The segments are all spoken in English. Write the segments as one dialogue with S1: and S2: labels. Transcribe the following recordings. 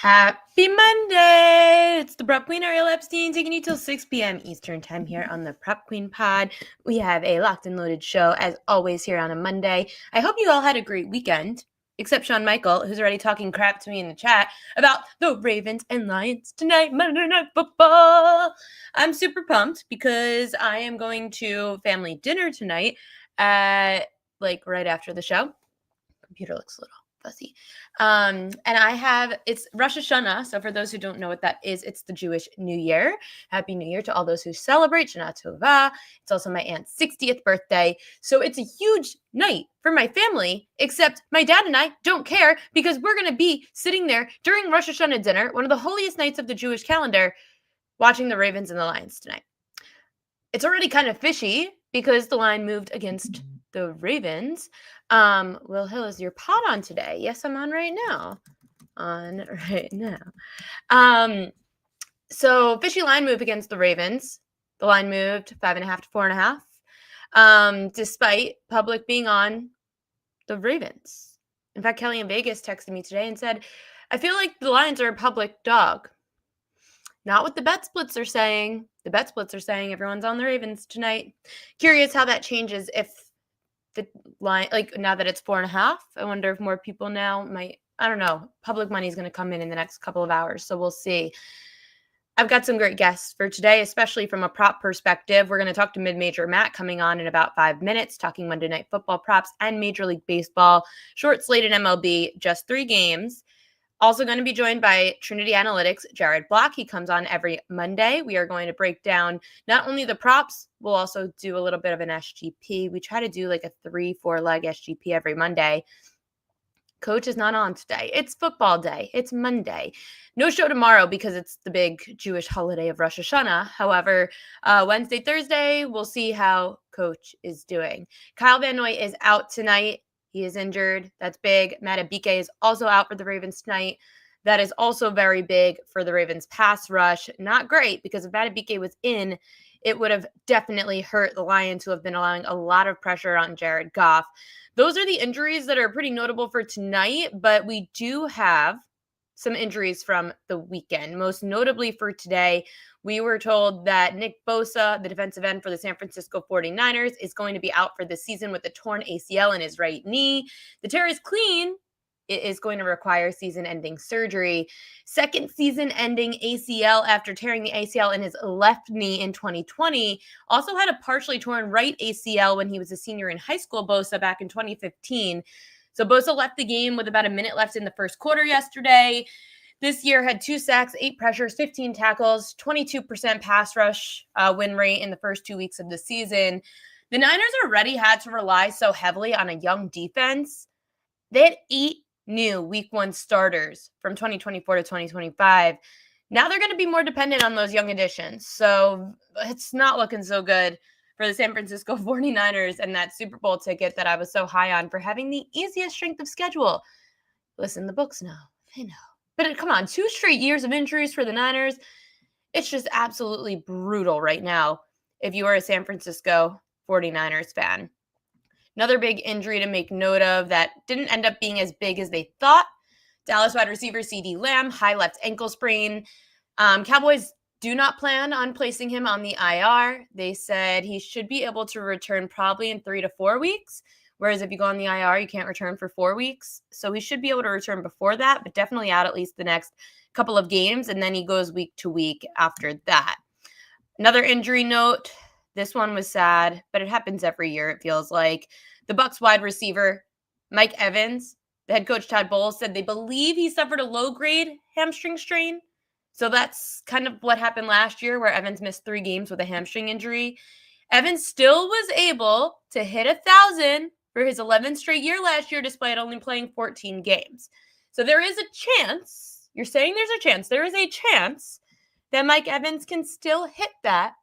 S1: Happy Monday! It's the Prep Queen, Ariel Epstein, taking you till 6 p.m. Eastern Time here on the Prep Queen Pod. We have a locked and loaded show, as always, here on a Monday. I hope you all had a great weekend, except Sean Michael, who's already talking crap to me in the chat about the Ravens and Lions tonight, Monday Night Football. I'm super pumped because I am going to family dinner tonight at, right after the show. Computer looks a little fuzzy. And it's Rosh Hashanah. So for those who don't know what that is, it's the Jewish New Year. Happy New Year to all those who celebrate. Shana Tova. It's also my aunt's 60th birthday. So it's a huge night for my family, except my dad and I don't care because we're going to be sitting there during Rosh Hashanah dinner, one of the holiest nights of the Jewish calendar, watching the Ravens and the Lions tonight. It's already kind of fishy because the line moved against the Ravens. Will Hill, is your pod on today? Yes, I'm on right now. So fishy line move against the Ravens. The line moved 5.5 to 4.5. Despite public being on the Ravens. In fact, Kelly in Vegas texted me today and said, I feel like the Lions are a public dog. Not what the bet splits are saying. The bet splits are saying everyone's on the Ravens tonight. Curious how that changes if the line, now that it's 4.5. I wonder if more people now might, I don't know. Public money is going to come in the next couple of hours, so we'll see. I've got some great guests for today, especially from a prop perspective. We're going to talk to Mid-Major Matt coming on in about 5 minutes, talking Monday Night Football props and Major League Baseball. Short slate in MLB, just 3 games. Also going to be joined by Trinity Analytics, Jared Block. He comes on every Monday. We are going to break down not only the props, we'll also do a little bit of an SGP. We try to do like a 3-4 leg SGP every Monday. Coach is not on today. It's football day. It's Monday. No show tomorrow because it's the big Jewish holiday of Rosh Hashanah. However, Wednesday, Thursday, we'll see how Coach is doing. Kyle Van Noy is out tonight. He is injured. That's big. Matabike is also out for the Ravens tonight. That is also very big for the Ravens pass rush. Not great because if Matabike was in, it would have definitely hurt the Lions, who have been allowing a lot of pressure on Jared Goff. Those are the injuries that are pretty notable for tonight, but we do have some injuries from the weekend. Most notably for today, we were told that Nick Bosa, the defensive end for the San Francisco 49ers, is going to be out for the season with a torn ACL in his right knee. The tear is clean. It is going to require season-ending surgery. Second season-ending ACL after tearing the ACL in his left knee in 2020. Also had a partially torn right ACL when he was a senior in high school, Bosa, back in 2015. So Bosa left the game with about a minute left in the first quarter yesterday. This year had 2 sacks, 8 pressures, 15 tackles, 22% pass rush win rate in the first 2 weeks of the season. The Niners already had to rely so heavily on a young defense. They had 8 new week 1 starters from 2024 to 2025. Now they're going to be more dependent on those young additions. So it's not looking so good for the San Francisco 49ers and that Super Bowl ticket that I was so high on for having the easiest strength of schedule. Listen, the books know. They know. But come on, 2 straight years of injuries for the Niners. It's just absolutely brutal right now if you are a San Francisco 49ers fan. Another big injury to make note of that didn't end up being as big as they thought. Dallas wide receiver CeeDee Lamb, high left ankle sprain. Cowboys do not plan on placing him on the IR. They said he should be able to return probably in 3 to 4 weeks. Whereas if you go on the IR, you can't return for 4 weeks. So he should be able to return before that, but definitely out at least the next couple of games. And then he goes week to week after that. Another injury note. This one was sad, but it happens every year, it feels like. The Bucs wide receiver, Mike Evans, the head coach Todd Bowles said they believe he suffered a low-grade hamstring strain. So that's kind of what happened last year where Evans missed 3 games with a hamstring injury. Evans still was able to hit 1,000 for his 11th straight year last year despite only playing 14 games. So there is a chance, you're saying there's a chance, there is a chance that Mike Evans can still hit that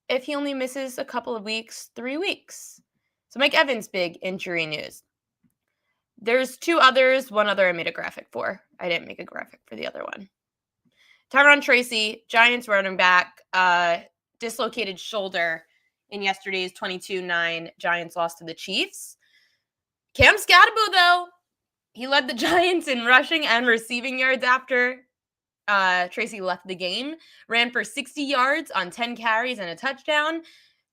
S1: if he only misses a couple of weeks, 3 weeks. So Mike Evans, big injury news. There's 2 others. One other I made a graphic for. I didn't make a graphic for the other one. Tyron Tracy, Giants running back, dislocated shoulder in yesterday's 22-9 Giants loss to the Chiefs. Cam Scatterbo, though, He led the Giants in rushing and receiving yards after Tracy left the game. Ran for 60 yards on 10 carries and a touchdown.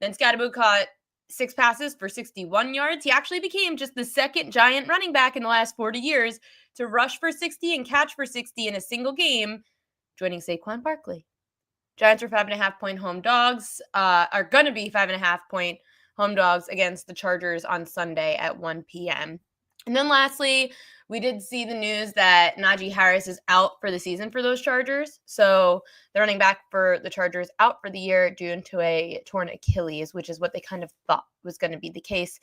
S1: Then Scatterbo caught 6 passes for 61 yards. He actually became just the second Giant running back in the last 40 years to rush for 60 and catch for 60 in a single game, joining Saquon Barkley. Giants are 5.5-point home dogs, are going to be 5.5-point home dogs against the Chargers on Sunday at 1 p.m. And then lastly, we did see the news that Najee Harris is out for the season for those Chargers. So the running back for the Chargers out for the year due to a torn Achilles, which is what they kind of thought was going to be the case.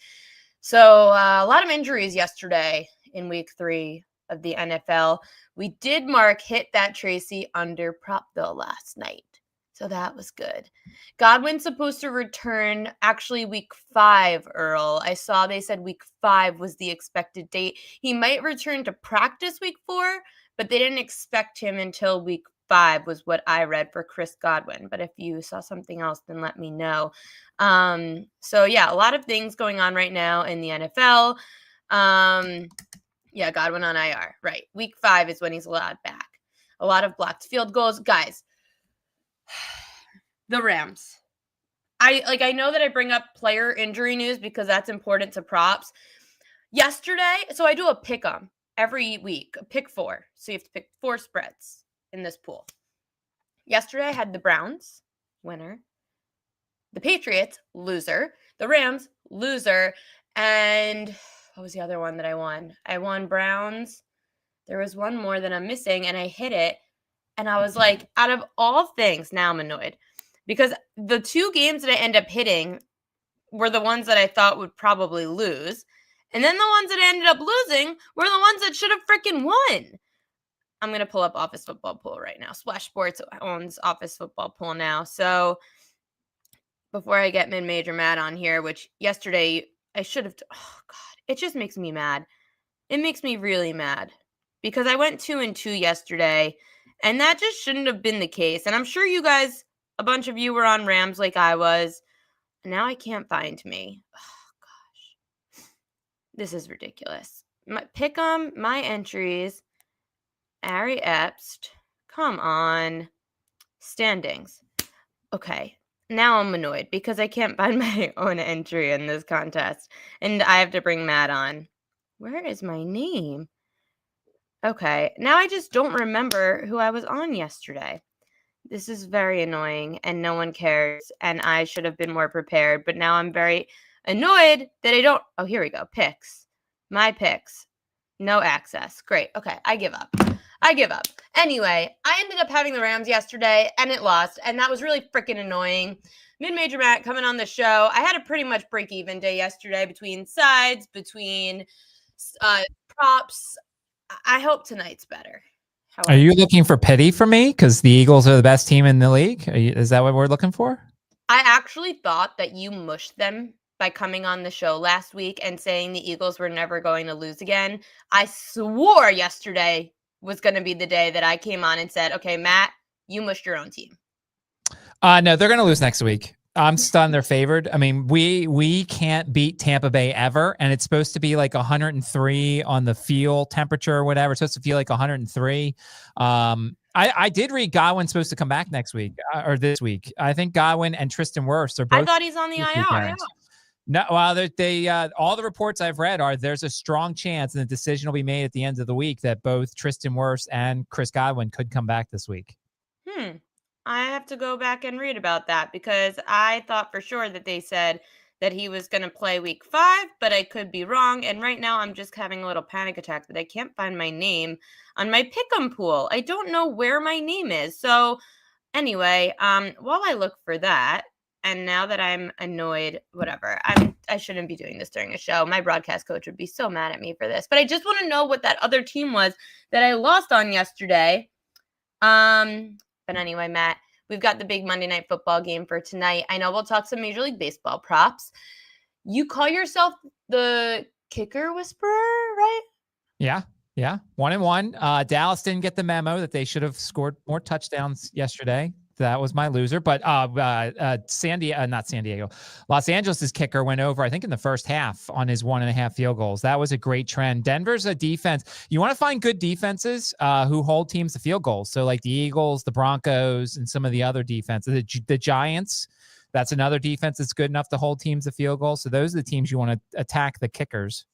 S1: So a lot of injuries yesterday in week 3 of the NFL. We did mark hit that Tracy under Propville last night. So that was good. Godwin's supposed to return actually week 5, Earl. I saw they said week 5 was the expected date. He might return to practice week 4, but they didn't expect him until week 5 was what I read for Chris Godwin. But if you saw something else, then let me know. So yeah, a lot of things going on right now in the NFL. Yeah, Godwin on IR. Right. Week 5 is when he's allowed back. A lot of blocked field goals. Guys, the Rams. I know that I bring up player injury news because that's important to props. Yesterday, so I do a pick 'em every week, a pick 4. So you have to pick 4 spreads in this pool. Yesterday I had the Browns, winner. The Patriots, loser. The Rams, loser. And what was the other one that I won? I won Browns. There was one more that I'm missing, and I hit it. And I was like, out of all things, now I'm annoyed. Because the 2 games that I end up hitting were the ones that I thought would probably lose. And then the ones that I ended up losing were the ones that should have freaking won. I'm going to pull up Office Football Pool right now. Splash Sports owns Office Football Pool now. So before I get mid-major mad on here, which yesterday I should have, oh God, it just makes me mad. It makes me really mad because I went 2-2 yesterday, and that just shouldn't have been the case. And I'm sure you guys, a bunch of you were on Rams like I was. Now I can't find me. Oh gosh, this is ridiculous. Pick 'em, my entries, Ari Epst. Come on, standings. Okay. Now I'm annoyed because I can't find my own entry in this contest, and I have to bring Matt on. Where is my name? Okay, now I just don't remember who I was on yesterday. This is very annoying, and no one cares, and I should have been more prepared, but now I'm very annoyed that I don't. Oh, here we go. Picks. My picks. No access. Great. Okay, I give up. Anyway, I ended up having the Rams yesterday, and it lost, and that was really freaking annoying. Mid-Major Matt coming on the show. I had a pretty much break-even day yesterday between sides, between props. I hope tonight's better.
S2: Are you looking for pity for me because the Eagles are the best team in the league? Is that what we're looking for?
S1: I actually thought that you mushed them by coming on the show last week and saying the Eagles were never going to lose again. I swore yesterday was going to be the day that I came on and said, okay, Matt, you mushed your own team.
S2: No, they're going to lose next week. I'm stunned they're favored. I mean, we can't beat Tampa Bay ever, and it's supposed to be like 103 on the feel temperature or whatever. It's supposed to feel like 103. I did read Godwin's supposed to come back next week or this week. I think Godwin and Tristan Wirfs are both.
S1: I thought he's on the IR.
S2: No, well, they all the reports I've read are there's a strong chance, and the decision will be made at the end of the week that both Tristan Wirfs and Chris Godwin could come back this week.
S1: I have to go back and read about that because I thought for sure that they said that he was going to play week 5, but I could be wrong. And right now I'm just having a little panic attack that I can't find my name on my pick'em pool. I don't know where my name is. So anyway, while I look for that, and now that I'm annoyed, whatever, I shouldn't be doing this during a show. My broadcast coach would be so mad at me for this, but I just want to know what that other team was that I lost on yesterday. But anyway, Matt, we've got the big Monday Night Football game for tonight. I know we'll talk some Major League Baseball props. You call yourself the kicker whisperer, right?
S2: Yeah. 1-1. Dallas didn't get the memo that they should have scored more touchdowns yesterday. That was my loser. But not San Diego. Los Angeles' kicker went over, I think, in the first half on his 1.5 field goals. That was a great trend. Denver's a defense. You want to find good defenses who hold teams to field goals. So like the Eagles, the Broncos, and some of the other defenses. The Giants, that's another defense that's good enough to hold teams to field goals. So those are the teams you want to attack, the kickers.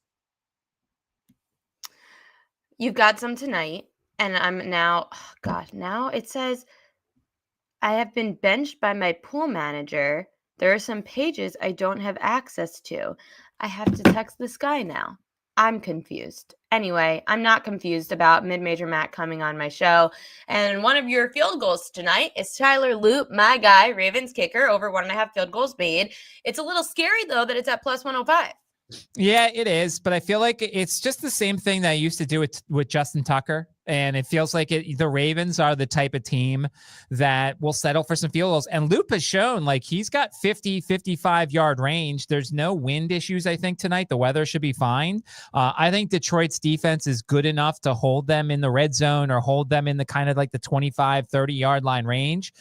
S1: You've got some tonight. And I'm now, oh God, now it says, I have been benched by my pool manager. There are some pages I don't have access to. I have to text this guy now. I'm confused. Anyway, I'm not confused about Mid-Major Matt coming on my show. And one of your field goals tonight is Tyler Loop, my guy, Ravens kicker, over 1.5 field goals made. It's a little scary, though, that it's at plus 105.
S2: Yeah, it is. But I feel like it's just the same thing that I used to do with Justin Tucker. And it feels like the Ravens are the type of team that will settle for some field goals. And Loop has shown like he's got 50, 55-yard range. There's no wind issues, I think, tonight. The weather should be fine. I think Detroit's defense is good enough to hold them in the red zone or hold them in the kind of like the 25, 30-yard line range.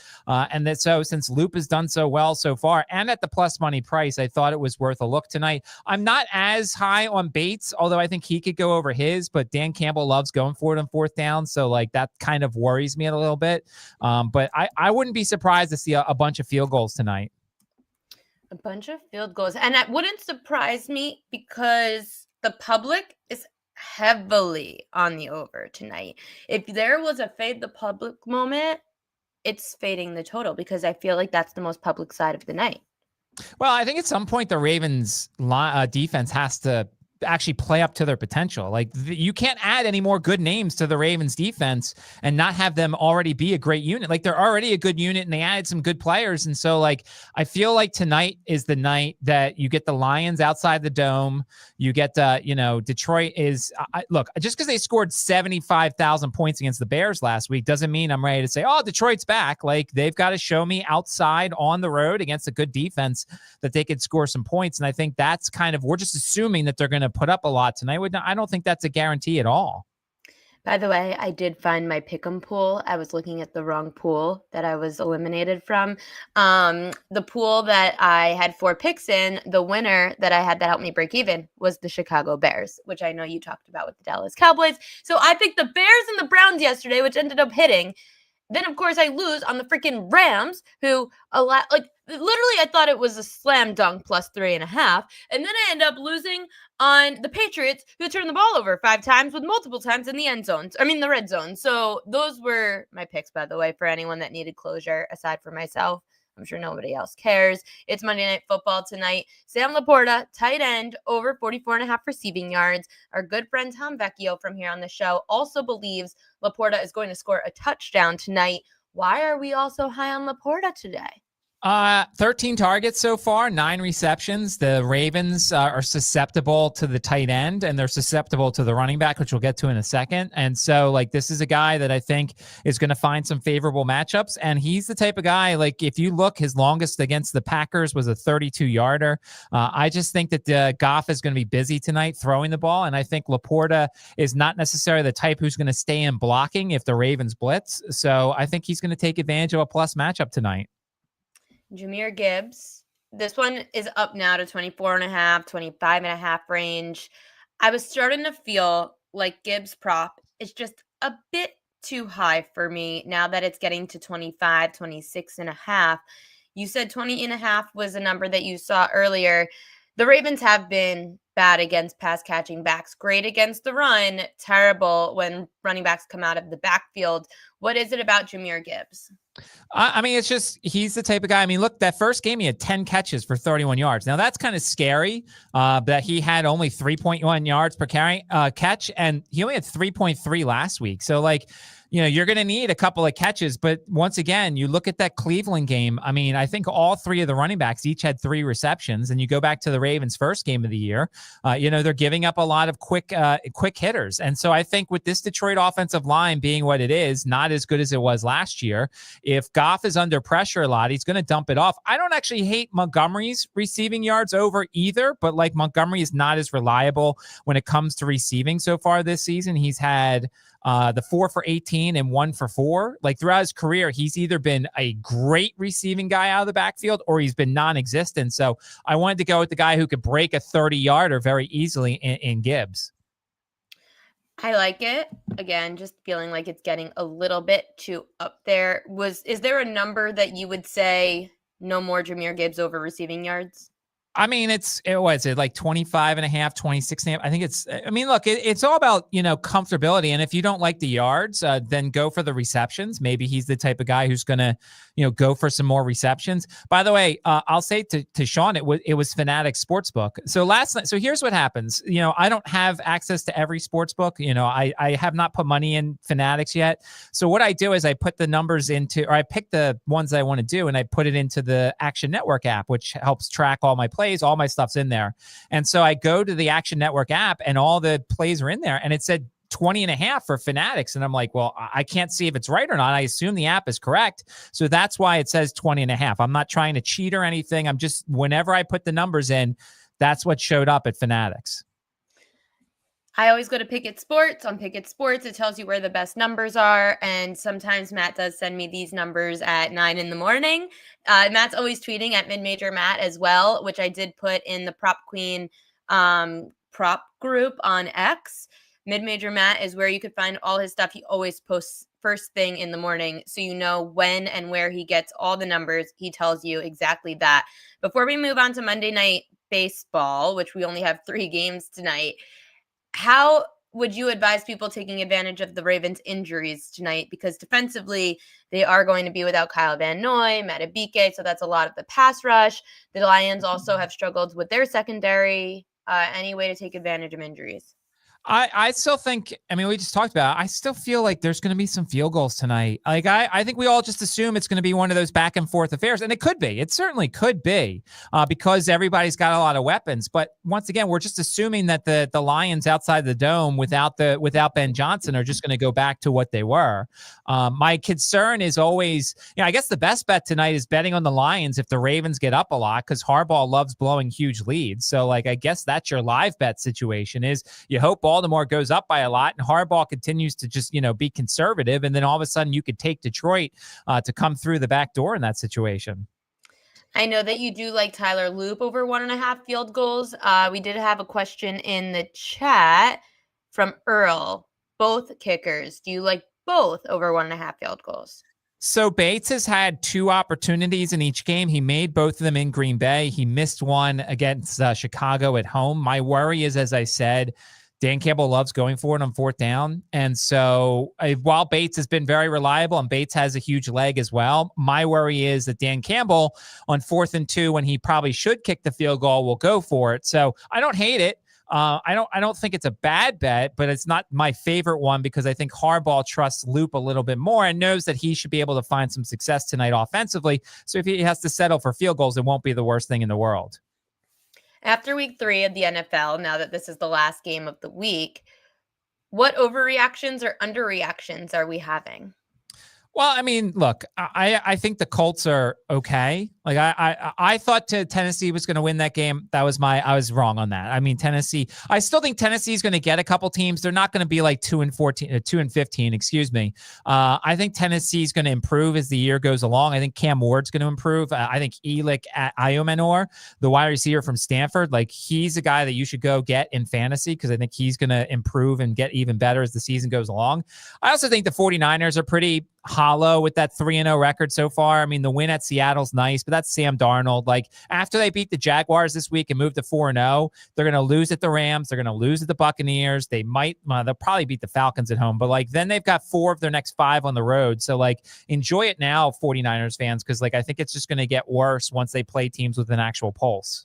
S2: So since Loop has done so well so far and at the plus money price, I thought it was worth a look tonight. I'm not as high on Bates, although I think he could go over his, but Dan Campbell loves going for it on fourth down. So like that kind of worries me a little bit. But I wouldn't be surprised to see a bunch of field goals tonight.
S1: A bunch of field goals. And that wouldn't surprise me because the public is heavily on the over tonight. If there was a fade the public moment, it's fading the total because I feel like that's the most public side of the night.
S2: Well, I think at some point the Ravens defense has to actually play up to their potential. Like you can't add any more good names to the Ravens defense and not have them already be a great unit. Like they're already a good unit and they added some good players. And so like, I feel like tonight is the night that you get the Lions outside the dome. You get, Detroit is look, just because they scored 75,000 points against the Bears last week doesn't mean I'm ready to say, oh, Detroit's back. Like they've got to show me outside on the road against a good defense that they could score some points. And I think that's we're just assuming that they're going to put up a lot tonight. I don't think that's a guarantee at all.
S1: By the way, I did find my pick'em pool. I was looking at the wrong pool that I was eliminated from. The pool that I had 4 picks in, the winner that I had that helped me break even was the Chicago Bears, which I know you talked about with the Dallas Cowboys. So I picked the Bears and the Browns yesterday, which ended up hitting. Then, of course, I lose on the freaking Rams, who literally I thought it was a slam dunk plus 3.5. And then I end up losing on the Patriots, who turned the ball over 5 times with multiple times in the the red zone. So those were my picks, by the way, for anyone that needed closure aside from myself. I'm sure nobody else cares. It's Monday Night Football tonight. Sam Laporta, tight end, over 44.5 receiving yards. Our good friend Tom Vecchio from here on the show also believes Laporta is going to score a touchdown tonight. Why are we all so high on Laporta today?
S2: 13 targets so far, 9 receptions. The Ravens are susceptible to the tight end and they're susceptible to the running back, which we'll get to in a second. And so like, this is a guy that I think is going to find some favorable matchups. And he's the type of guy, like if you look, his longest against the Packers was a 32-yarder. I just think that Goff is going to be busy tonight throwing the ball. And I think Laporta is not necessarily the type who's going to stay in blocking if the Ravens blitz. So I think he's going to take advantage of a plus matchup tonight.
S1: Jahmyr Gibbs. This one is up now to 24.5, 25.5 range. I was starting to feel like Gibbs prop is just a bit too high for me now that it's getting to 25, 26.5. You said 20.5 was a number that you saw earlier. The Ravens have been bad against pass catching backs, great against the run, terrible when running backs come out of the backfield. What is it about Jahmyr Gibbs?
S2: It's just he's the type of guy. Look, that first game he had 10 catches for 31 yards. Now that's kind of scary that he had only 3.1 yards per catch, and he only had 3.3 last week. So you're going to need a couple of catches. But once again, you look at that Cleveland game. I think all 3 of the running backs each had 3 receptions. And you go back to the Ravens' first game of the year, they're giving up a lot of quick hitters. And so I think with this Detroit offensive line being what it is, not as good as it was last year, if Goff is under pressure a lot, he's going to dump it off. I don't actually hate Montgomery's receiving yards over either, but like Montgomery is not as reliable when it comes to receiving so far this season. He's had the 4 for 18 and 1 for 4. Like throughout his career, he's either been a great receiving guy out of the backfield or he's been non-existent. So I wanted to go with the guy who could break a 30-yarder very easily in Gibbs.
S1: I like it. Again, just feeling like it's getting a little bit too up there. Is there a number that you would say no more Jahmyr Gibbs over receiving yards?
S2: I mean, was it like 25 and a half, 26 and a half? I think it's all about, comfortability. And if you don't like the yards, then go for the receptions. Maybe he's the type of guy who's going to, go for some more receptions. By the way, I'll say to Sean, it was Fanatics Sportsbook. So last night, so here's what happens. I don't have access to every sportsbook. I have not put money in Fanatics yet. So what I do is I put the numbers I pick the ones that I want to do and I put it into the Action Network app, which helps track all my plays. All my stuff's in there. And so I go to the Action Network app and all the plays are in there. And it said 20 and a half for Fanatics. And I'm like, well, I can't see if it's right or not. I assume the app is correct. So that's why it says 20 and a half. I'm not trying to cheat or anything. I'm just, whenever I put the numbers in, that's what showed up at Fanatics.
S1: I always go to Pickett Sports. On Pickett Sports, it tells you where the best numbers are. And sometimes Matt does send me these numbers at 9 in the morning. Matt's always tweeting at Mid-Major Matt as well, which I did put in the Prop Queen prop group on X. Mid-Major Matt is where you could find all his stuff. He always posts first thing in the morning, so you know when and where he gets all the numbers. He tells you exactly that. Before we move on to Monday Night Baseball, which we only have 3 games tonight, how would you advise people taking advantage of the Ravens' injuries tonight? Because defensively, they are going to be without Kyle Van Noy, Matabike, so that's a lot of the pass rush. The Lions also have struggled with their secondary. Any way to take advantage of injuries?
S2: I still think, we just talked about it. I still feel like there's going to be some field goals tonight. Like, I think we all just assume it's going to be one of those back and forth affairs. And it could be. It certainly could be because everybody's got a lot of weapons. But once again, we're just assuming that the Lions outside the dome without Ben Johnson are just going to go back to what they were. My concern is always, I guess the best bet tonight is betting on the Lions if the Ravens get up a lot because Harbaugh loves blowing huge leads. So, like, I guess that's your live bet situation is you hope Baltimore goes up by a lot and Harbaugh continues to just, be conservative. And then all of a sudden you could take Detroit to come through the back door in that situation.
S1: I know that you do like Tyler Loop over 1.5 field goals. We did have a question in the chat from Earl. Both kickers. Do you like both over 1.5 field goals?
S2: So Bates has had 2 opportunities in each game. He made both of them in Green Bay. He missed one against Chicago at home. My worry is, as I said, Dan Campbell loves going for it on 4th down. And so while Bates has been very reliable and Bates has a huge leg as well, my worry is that Dan Campbell on 4th and 2, when he probably should kick the field goal, will go for it. So I don't hate it. I don't think it's a bad bet, but it's not my favorite one because I think Harbaugh trusts Loop a little bit more and knows that he should be able to find some success tonight offensively. So if he has to settle for field goals, it won't be the worst thing in the world.
S1: After week 3 of the NFL, now that this is the last game of the week, what overreactions or underreactions are we having?
S2: Well, look, I think the Colts are okay. Like I thought Tennessee was going to win that game. I was wrong on that. Tennessee, I still think Tennessee is going to get a couple teams. They're not going to be like 2-14, 2-15, excuse me. I think Tennessee is going to improve as the year goes along. I think Cam Ward's going to improve. I think Elick Iomenor, the wide receiver from Stanford, like he's a guy that you should go get in fantasy because I think he's going to improve and get even better as the season goes along. I also think the 49ers are pretty hollow with that 3-0 record so far. The win at Seattle's nice, but that's Sam Darnold. Like after they beat the Jaguars this week and move to 4-0, they're going to lose at the Rams. They're going to lose at the Buccaneers. They'll probably beat the Falcons at home, but like then they've got 4 of their next 5 on the road. So like enjoy it now, 49ers fans, because like I think it's just going to get worse once they play teams with an actual pulse.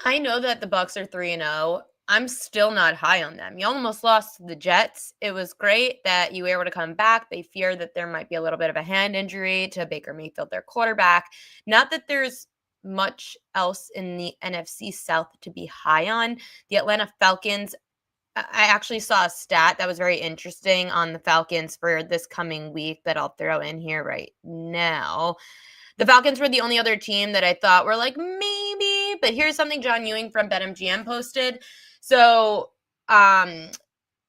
S1: I know that the Bucs are 3-0. I'm still not high on them. You almost lost to the Jets. It was great that you were able to come back. They fear that there might be a little bit of a hand injury to Baker Mayfield, their quarterback. Not that there's much else in the NFC South to be high on. The Atlanta Falcons I actually saw a stat that was very interesting on the Falcons for this coming week that I'll throw in here right now. The Falcons were the only other team that I thought were like, maybe, but here's something John Ewing from BetMGM posted. So,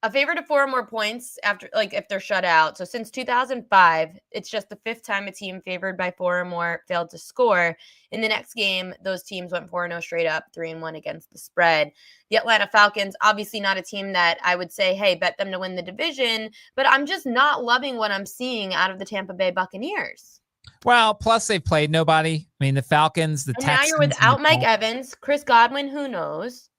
S1: a favorite of 4 or more points after, like, if they're shut out. So since 2005, it's just the 5th time a team favored by 4 or more failed to score. In the next game, those teams went 4-0 straight up, 3-1 against the spread. The Atlanta Falcons, obviously not a team that I would say, hey, bet them to win the division, but I'm just not loving what I'm seeing out of the Tampa Bay Buccaneers.
S2: Well, plus they've played nobody. I mean, the Falcons, the
S1: And now you're
S2: Texans, and the
S1: without Mike
S2: Colts.
S1: Evans, Chris Godwin, who knows?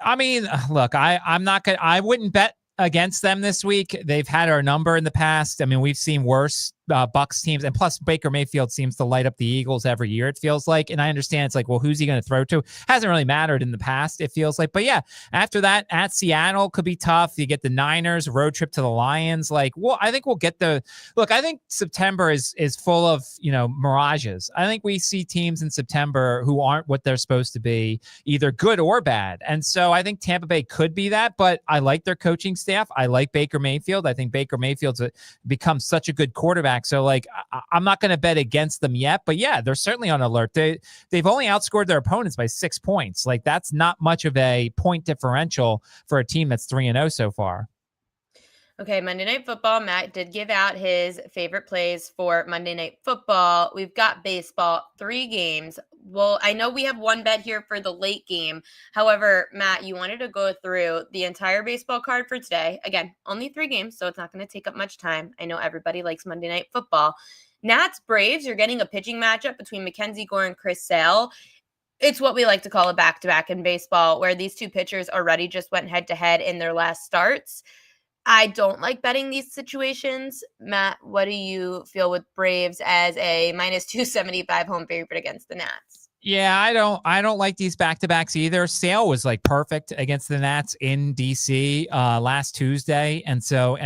S2: I mean, look, I'm not gonna. I wouldn't bet against them this week. They've had our number in the past. I mean, we've seen worse Bucks teams, and plus Baker Mayfield seems to light up the Eagles every year, it feels like. And I understand it's like, well, who's he going to throw to? Hasn't really mattered in the past, it feels like. But yeah, after that, at Seattle could be tough. You get the Niners, road trip to the Lions. Like, well, I think we'll get the look. I think September is full of, mirages. I think we see teams in September who aren't what they're supposed to be, either good or bad. And so I think Tampa Bay could be that, but I like their coaching staff. I like Baker Mayfield. I think Baker Mayfield's become such a good quarterback. So, like, I'm not going to bet against them yet, but yeah, they're certainly on alert. They've only outscored their opponents by 6 points. Like, that's not much of a point differential for a team that's 3-0 so far.
S1: Okay, Monday Night Football. Matt did give out his favorite plays for Monday Night Football. We've got baseball, 3 games. Well, I know we have one bet here for the late game. However, Matt, you wanted to go through the entire baseball card for today. Again, only 3 games, so it's not going to take up much time. I know everybody likes Monday Night Football. Nats Braves, you're getting a pitching matchup between Mackenzie Gore and Chris Sale. It's what we like to call a back-to-back in baseball, where these 2 pitchers already just went head-to-head in their last starts. I don't like betting these situations. Matt, what do you feel with Braves as a minus 275 home favorite against the Nats?
S2: Yeah, I don't like these back-to-backs either. Sale was like perfect against the Nats in DC last Tuesday, and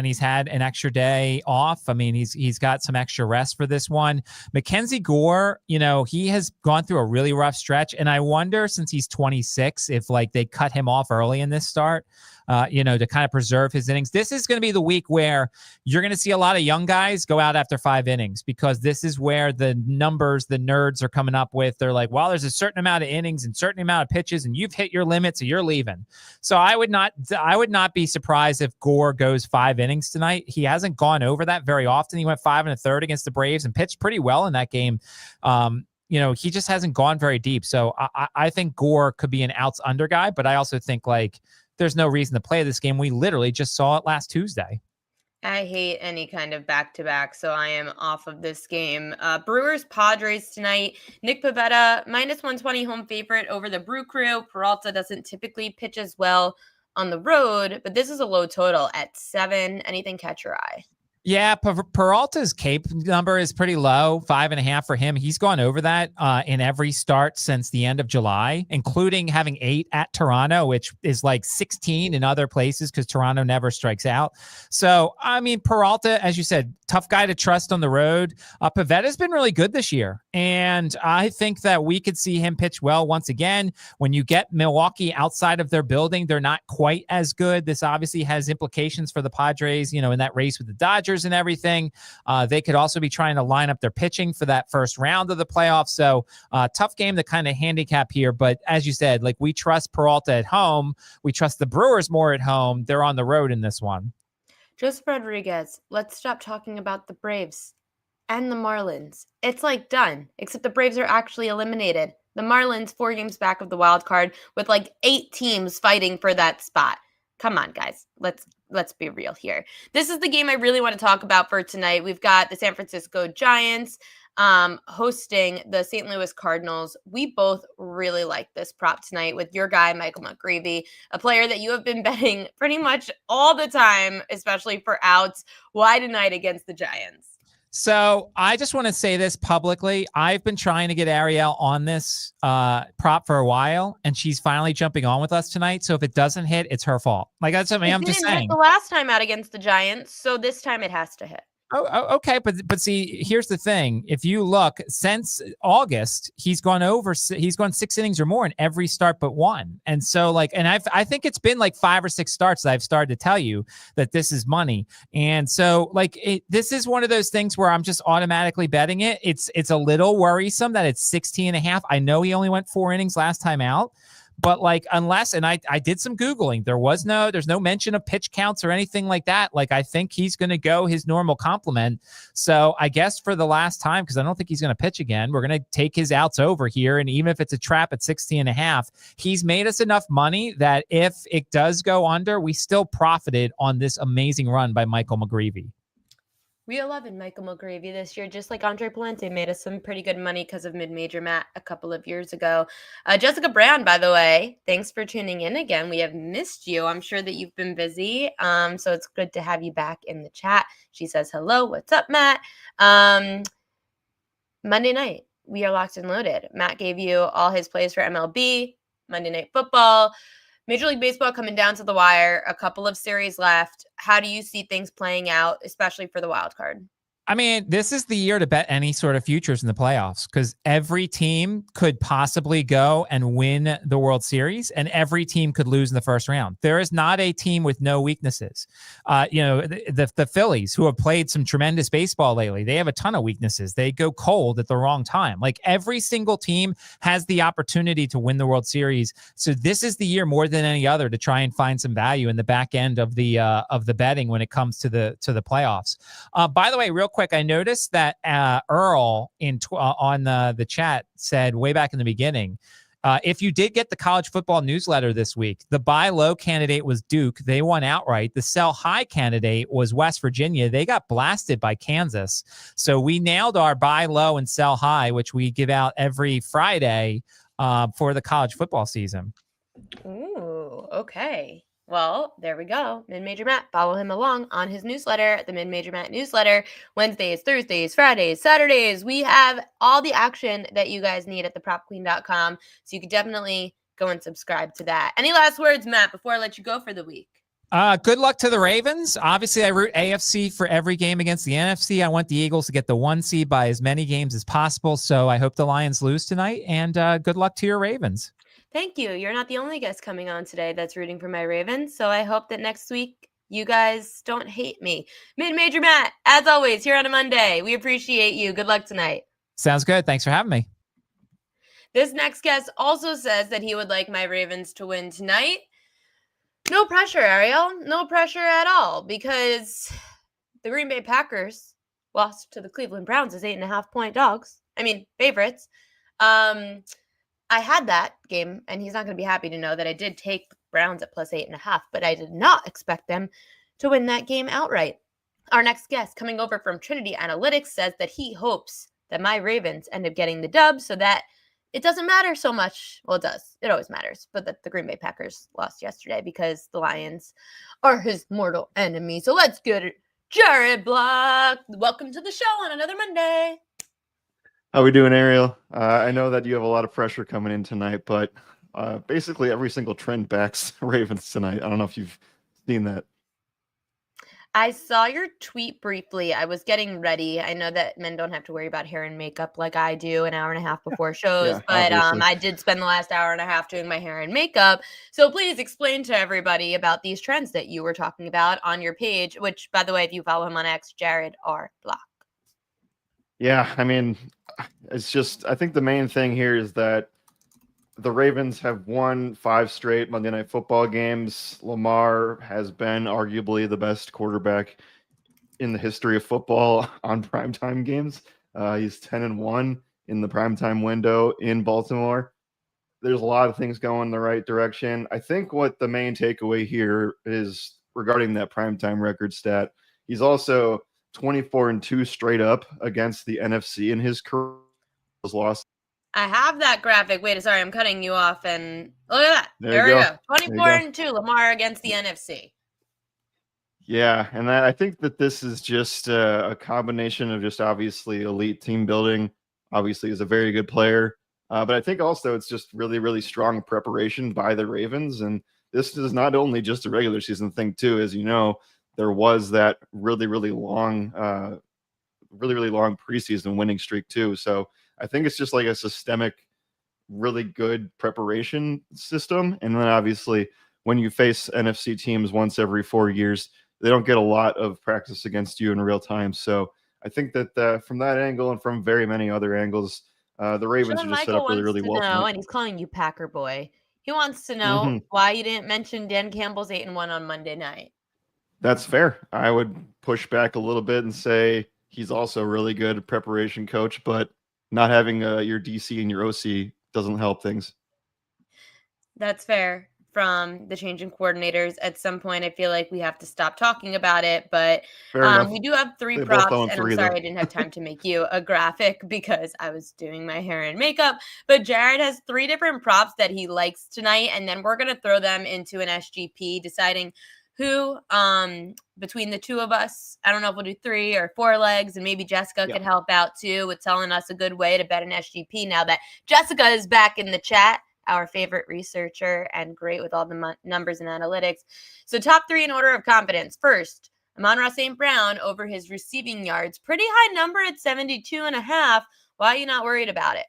S2: he's had an extra day off. I mean, he's got some extra rest for this one. Mackenzie Gore, he has gone through a really rough stretch, and I wonder, since he's 26, if like they cut him off early in this start. To kind of preserve his innings. This is going to be the week where you're going to see a lot of young guys go out after 5 innings, because this is where the numbers the nerds are coming up with. They're like, well, there's a certain amount of innings and certain amount of pitches, and you've hit your limit, so you're leaving. So I would not be surprised if Gore goes 5 innings tonight. He hasn't gone over that very often. He went 5 1/3 against the Braves and pitched pretty well in that game. He just hasn't gone very deep. So I think Gore could be an outs under guy, but I also think like there's no reason to play this game. We literally just saw it last Tuesday.
S1: I hate any kind of back-to-back, so I am off of this game. Brewers Padres tonight. Nick Pivetta, minus 120 home favorite over the Brew Crew. Peralta doesn't typically pitch as well on the road, but this is a low total at 7. Anything catch your eye?
S2: Yeah, Peralta's Cape number is pretty low, 5.5 for him. He's gone over that in every start since the end of July, including having 8 at Toronto, which is like 16 in other places because Toronto never strikes out. So, I mean, Peralta, as you said, tough guy to trust on the road. Pavetta's been really good this year, and I think that we could see him pitch well once again. When you get Milwaukee outside of their building, they're not quite as good. This obviously has implications for the Padres, in that race with the Dodgers and everything. They could also be trying to line up their pitching for that first round of the playoffs. So tough game to kind of handicap here. But as you said, like, we trust Peralta at home. We trust the Brewers more at home. They're on the road in this one.
S1: Joseph Rodriguez, let's stop talking about the Braves and the Marlins. It's like done, except the Braves are actually eliminated. The Marlins 4 games back of the wild card with like 8 teams fighting for that spot. Come on, guys. Let's be real here. This is the game I really want to talk about for tonight. We've got the San Francisco Giants hosting the St. Louis Cardinals. We both really like this prop tonight with your guy, Michael McGreevy, a player that you have been betting pretty much all the time, especially for outs. Why tonight against the Giants?
S2: So I just want to say this publicly. I've been trying to get Ariel on this prop for a while, and she's finally jumping on with us tonight. So if it doesn't hit, it's her fault. Like, that's what I'm just saying.
S1: It didn't hit the last time out against the Giants, so this time it has to hit.
S2: Okay, but see, here's the thing. If you look since August, he's gone 6 innings or more in every start but one. And so and I think it's been like 5 or 6 starts that I've started to tell you that this is money. And so this is one of those things where I'm just automatically betting it. It's a little worrisome that it's 16.5. I know he only went 4 innings last time out. But unless, and I did some Googling, there's no mention of pitch counts or anything like that. I think he's going to go his normal complement. So I guess for the last time, because I don't think he's going to pitch again, we're going to take his outs over here. And even if it's a trap at 16.5, he's made us enough money that if it does go under, we still profited on this amazing run by Michael McGreevy.
S1: We are loving Michael McGreevy this year, just like Andre Palente made us some pretty good money because of Mid-Major Matt a couple of years ago. Jessica Brown, by the way, thanks for tuning in again. We have missed you. I'm sure that you've been busy, so it's good to have you back in the chat. She says, hello, what's up, Matt? Monday night, we are locked and loaded. Matt gave you all his plays for MLB, Monday Night Football, Major League Baseball coming down to the wire, a couple of series left. How do you see things playing out, especially for the wild card?
S2: I mean, this is the year to bet any sort of futures in the playoffs because every team could possibly go and win the World Series and every team could lose in the first round. There is not a team with no weaknesses. The Phillies, who have played some tremendous baseball lately, they have a ton of weaknesses. They go cold at the wrong time. Every single team has the opportunity to win the World Series. So this is the year more than any other to try and find some value in the back end of the betting when it comes to the playoffs. By the way, real quick, I noticed that Earl on the chat said way back in the beginning, if you did get the college football newsletter this week, the buy low candidate was Duke. They won outright. The sell high candidate was West Virginia. They got blasted by Kansas. So we nailed our buy low and sell high, which we give out every Friday for the college football season.
S1: Ooh, okay. Well, there we go. Mid-Major Matt. Follow him along on his newsletter, the Mid-Major Matt newsletter. Wednesdays, Thursdays, Fridays, Saturdays. We have all the action that you guys need at thepropqueen.com. So you can definitely go and subscribe to that. Any last words, Matt, before I let you go for the week?
S2: Good luck to the Ravens. Obviously, I root AFC for every game against the NFC. I want the Eagles to get the 1 seed by as many games as possible. So I hope the Lions lose tonight. And good luck to your Ravens.
S1: Thank you. You're not the only guest coming on today that's rooting for my Ravens. So I hope that next week you guys don't hate me. Mid-Major Matt, as always, here on a Monday. We appreciate you. Good luck tonight.
S2: Sounds good. Thanks for having me.
S1: This next guest also says that he would like my Ravens to win tonight. No pressure, Ariel. No pressure at all because the Green Bay Packers lost to the Cleveland Browns as 8.5-point dogs. I mean, favorites. I had that game, and he's not going to be happy to know that I did take the Browns at plus 8.5, but I did not expect them to win that game outright. Our next guest, coming over from Trinity Analytics, says that he hopes that my Ravens end up getting the dub so that it doesn't matter so much. Well, it does. It always matters. But that the Green Bay Packers lost yesterday because the Lions are his mortal enemy. So let's get it. Jared Block, welcome to the show on another Monday.
S3: How we doing, Ariel? I know that you have a lot of pressure coming in tonight, but basically every single trend backs Ravens tonight. I don't know if you've seen that.
S1: I saw your tweet briefly. I was getting ready. I know that men don't have to worry about hair and makeup like I do an hour and a half before shows,
S3: Yeah,
S1: but
S3: obviously.
S1: I did spend the last hour and a half doing my hair and makeup. So please explain to everybody about these trends that you were talking about on your page, which, by the way, if you follow him on X, Jared R. Block.
S3: Yeah, I mean, it's just, I think the main thing here is that the Ravens have won 5 straight Monday Night Football games. Lamar has been arguably the best quarterback in the history of football on primetime games. He's 10-1 in the primetime window in Baltimore. There's a lot of things going in the right direction. I think what the main takeaway here is regarding that primetime record stat. He's also 24-2 straight up against the NFC in his career. Lost.
S1: I have that graphic. Wait, sorry, I'm cutting you off. And look at that.
S3: There
S1: we
S3: you
S1: go. 24-2, Lamar against the NFC.
S3: Yeah, and I think that this is just a combination of just obviously elite team building. Obviously, is a very good player, but I think also it's just really, really strong preparation by the Ravens. And this is not only just a regular season thing, too. As you know, there was that really long really long preseason winning streak too. So I think it's just like a systemic, really good preparation system. And then obviously when you face NFC teams once every 4 years, they don't get a lot of practice against you in real time. So I think that from that angle and from very many other angles, the Ravens are
S1: John
S3: just set
S1: Michael
S3: up really,
S1: wants
S3: really
S1: to
S3: well
S1: know,
S3: tonight.
S1: and he's calling you Packer boy. He wants to know
S3: Hmm.
S1: why you didn't mention Dan Campbell's 8-1 on Monday night.
S3: That's fair. I would push back a little bit and say he's also a really good preparation coach, but not having your DC and your OC doesn't help things.
S1: That's fair. From the changing coordinators, at some point, I feel like we have to stop talking about it. But
S3: Fair enough.
S1: we do have 3
S3: They both
S1: props,
S3: own
S1: and I'm
S3: 3 though.
S1: sorry I didn't have time to make you a graphic because I was doing my hair and makeup. But Jared has 3 different props that he likes tonight, and then we're gonna throw them into an SGP, deciding who between the two of us. I don't know if we'll do 3 or 4 legs, and maybe Jessica could help out too with telling us a good way to bet an SGP now that Jessica is back in the chat, our favorite researcher and great with all the numbers and analytics. So top 3 in order of confidence. First, Amon-Ra St. Brown over his receiving yards. Pretty high number at 72.5. Why are you not worried about it?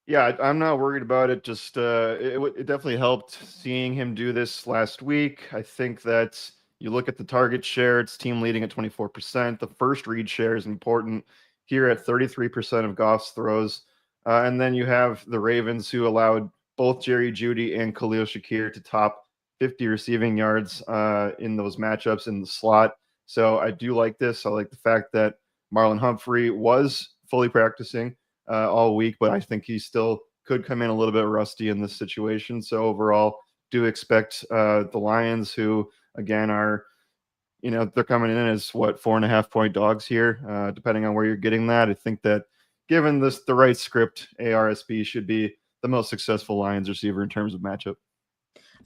S3: Yeah, I'm not worried about it. Just it definitely helped seeing him do this last week. I think that you look at the target share, it's team leading at 24%. The first read share is important here at 33% of Goff's throws. And then you have the Ravens, who allowed both Jerry Jeudy and Khalil Shakir to top 50 receiving yards in those matchups in the slot. So I do like this. I like the fact that Marlon Humphrey was fully practicing all week, but I think he still could come in a little bit rusty in this situation. So overall, do expect the Lions, who again are, they're coming in as what, 4.5 point dogs here, depending on where you're getting that. I think that given this the right script, ARSB should be the most successful Lions receiver in terms of matchup.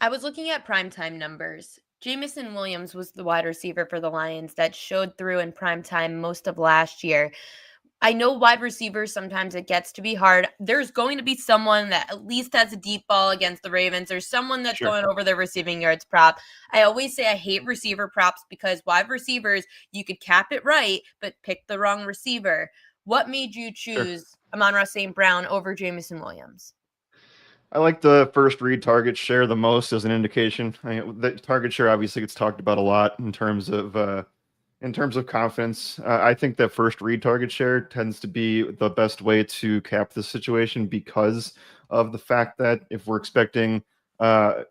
S1: I was looking at primetime numbers. Jamison Williams was the wide receiver for the Lions that showed through in primetime most of last year. I know wide receivers, sometimes it gets to be hard. There's going to be someone that at least has a deep ball against the Ravens, or someone that's going over their receiving yards prop. I always say I hate receiver props because wide receivers, you could cap it right, but pick the wrong receiver. What made you choose Amon-Ra St. Brown over Jamison Williams?
S3: I like the first read target share the most as an indication. The target share obviously gets talked about a lot in terms of confidence. I think that first read target share tends to be the best way to cap this situation because of the fact that if we're expecting a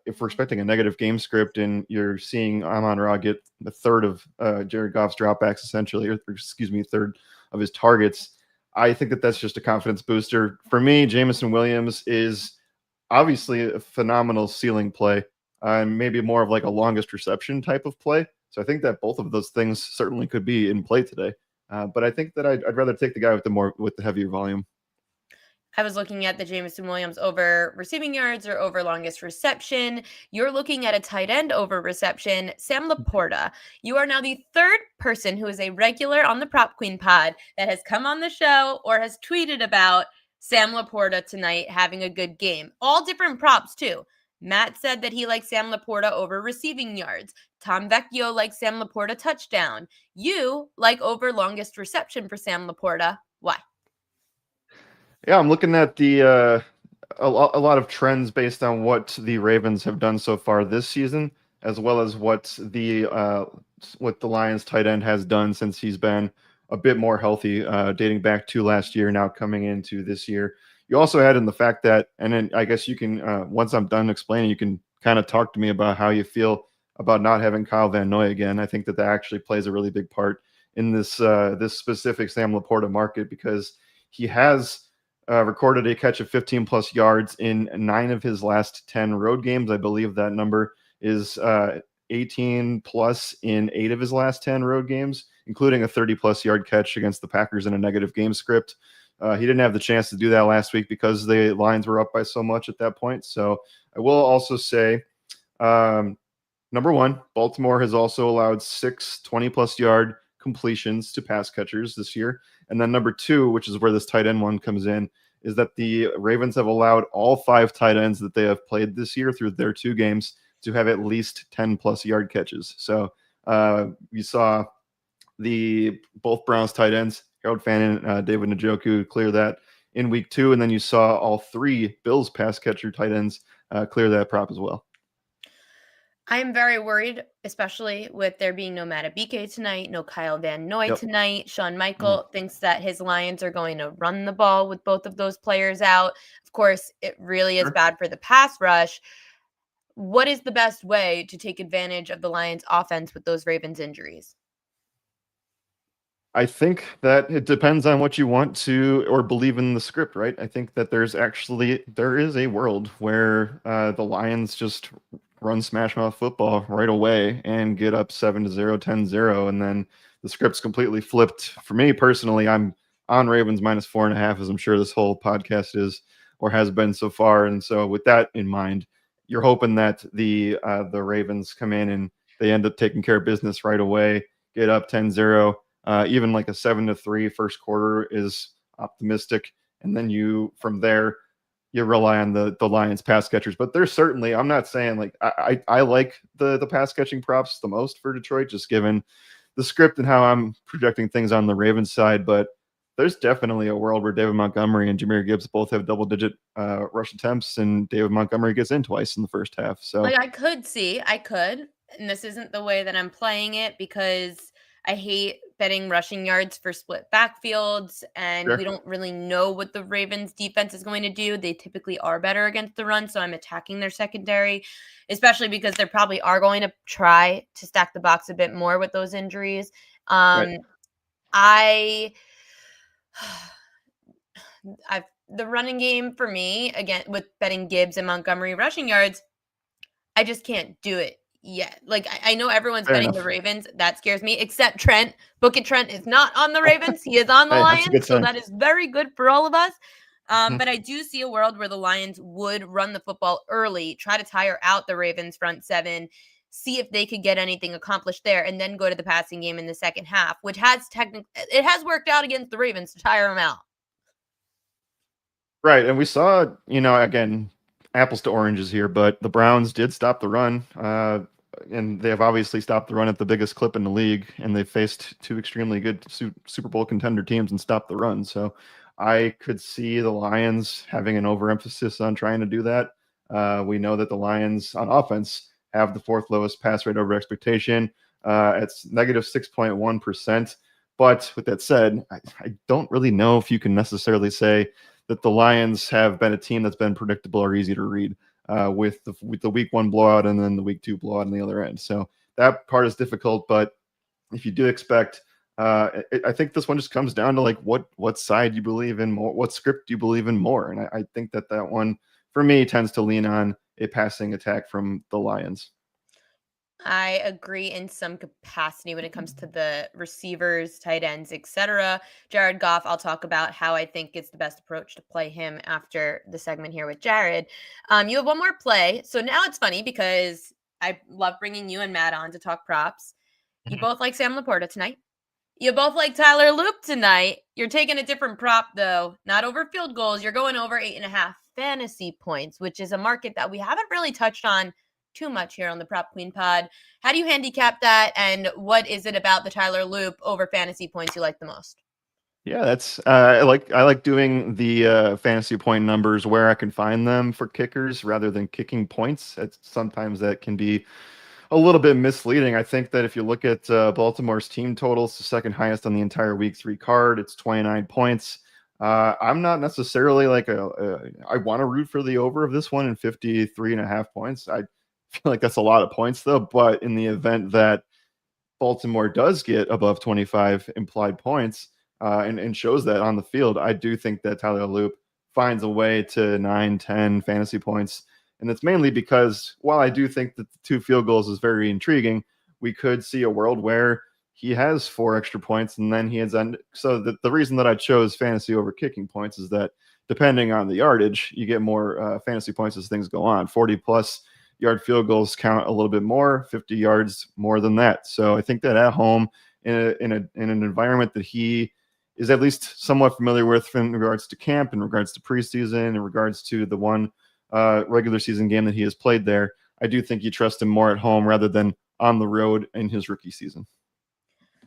S3: negative game script and you're seeing Amon-Ra get a third of Jared Goff's dropbacks essentially, or excuse me, a third of his targets, I think that that's just a confidence booster. For me, Jamison Williams is obviously a phenomenal ceiling play, and maybe more of like a longest reception type of play. So I think that both of those things certainly could be in play today. But I think that I'd rather take the guy with the heavier volume.
S1: I was looking at the Jamison Williams over receiving yards or over longest reception. You're looking at a tight end over reception, Sam Laporta. You are now the 3rd person who is a regular on the Prop Queen pod that has come on the show or has tweeted about Sam Laporta tonight having a good game. All different props too. Matt said that he likes Sam Laporta over receiving yards. Tom Vecchio likes Sam Laporta touchdown. You like over longest reception for Sam Laporta. Why?
S3: Yeah, I'm looking at the a lot of trends based on what the Ravens have done so far this season, as well as what the Lions tight end has done since he's been a bit more healthy, dating back to last year, now coming into this year. You also add in the fact that, and then I guess you can, once I'm done explaining, you can kind of talk to me about how you feel about not having Kyle Van Noy again. I think that actually plays a really big part in this specific Sam Laporta market, because he has recorded a catch of 15 plus yards in 9 of his last 10 road games. I believe that number is 18 plus in 8 of his last 10 road games, including a 30 plus yard catch against the Packers in a negative game script. He didn't have the chance to do that last week because the Lions were up by so much at that point. So I will also say, number one, Baltimore has also allowed 6 20 plus yard completions to pass catchers this year. And then number 2, which is where this tight end one comes in, is that the Ravens have allowed all 5 tight ends that they have played this year through their 2 games to have at least 10 plus yard catches. So You saw both Browns tight ends, Harold Fannin, David Njoku, clear that in week 2, and then you saw all 3 Bills pass catcher tight ends clear that prop as well.
S1: I'm very worried, especially with there being no Matabike tonight, no Kyle Van Noy tonight. Shawn Michael thinks that his Lions are going to run the ball with both of those players out. Of course, it really is bad for the pass rush. What is the best way to take advantage of the Lions' offense with those Ravens injuries?
S3: I think that it depends on what you want to or believe in the script, right? I think that there is a world where the Lions just run smash mouth football right away and get up 7-0, 10-0, and then the script's completely flipped. For me personally, I'm on Ravens -4.5, as I'm sure this whole podcast is or has been so far. And so with that in mind, you're hoping that the Ravens come in and they end up taking care of business right away, get up 10-0. Even like a 7-3 first quarter is optimistic. And then from there, you rely on the Lions pass catchers. But there's certainly, I'm not saying like I like the pass catching props the most for Detroit, just given the script and how I'm projecting things on the Ravens side. But there's definitely a world where David Montgomery and Jahmyr Gibbs both have double-digit rush attempts, and David Montgomery gets in twice in the first half. So
S1: like I could, and this isn't the way that I'm playing it because I hate betting rushing yards for split backfields, and we don't really know what the Ravens defense is going to do. They typically are better against the run, so I'm attacking their secondary, especially because they probably are going to try to stack the box a bit more with those injuries. The running game for me, again, with betting Gibbs and Montgomery rushing yards, I just can't do it yet. Like, I know everyone's betting the Ravens. That scares me, except Trent. Book it, Trent is not on the Ravens. He is on the Lions, so that is very good for all of us. But I do see a world where the Lions would run the football early, try to tire out the Ravens front seven, see if they could get anything accomplished there, and then go to the passing game in the second half, which has worked out against the Ravens to tire them out.
S3: Right. And we saw, again, apples to oranges here, but the Browns did stop the run. And they have obviously stopped the run at the biggest clip in the league, and they faced 2 extremely good Super Bowl contender teams and stopped the run. So I could see the Lions having an overemphasis on trying to do that. We know that the Lions on offense have the 4th lowest pass rate over expectation. It's -6.1%. But with that said, I don't really know if you can necessarily say that the Lions have been a team that's been predictable or easy to read with the week 1 blowout and then the week 2 blowout on the other end. So that part is difficult. But if you do expect, I think this one just comes down to like what side you believe in more, what script you believe in more. And I think that one for me tends to lean on a passing attack from the Lions.
S1: I agree in some capacity when it comes to the receivers, tight ends, etc. Jared Goff, I'll talk about how I think it's the best approach to play him after the segment here with Jared. You have one more play. So now it's funny because I love bringing you and Matt on to talk props. You both like Sam Laporta tonight. You both like Tyler Loop tonight. You're taking a different prop, though. Not over field goals. You're going over 8.5 fantasy points, which is a market that we haven't really touched on too much here on the Prop Queen Pod. How do you handicap that, and what is it about the Tyler Loop over fantasy points you like the most?
S3: Yeah, that's I like doing the fantasy point numbers where I can find them for kickers rather than kicking points. Sometimes that can be a little bit misleading. I think that if you look at Baltimore's team totals, the second highest on the entire week 3 card, it's 29 points. I'm not necessarily like I want to root for the over of this one in 53.5 points. I feel like that's a lot of points though, but in the event that Baltimore does get above 25 implied points and shows that on the field, I do think that Tyler Loop finds a way to 9-10 fantasy points. And that's mainly because while I do think that the 2 field goals is very intriguing, we could see a world where he has 4 extra points and then he ends on. So the reason that I chose fantasy over kicking points is that depending on the yardage, you get more fantasy points as things go on. 40+ yard field goals count a little bit more, 50 yards more than that. So I think that at home in an environment that he is at least somewhat familiar with in regards to camp, in regards to preseason, in regards to the one regular season game that he has played there, I do think you trust him more at home rather than on the road in his rookie season.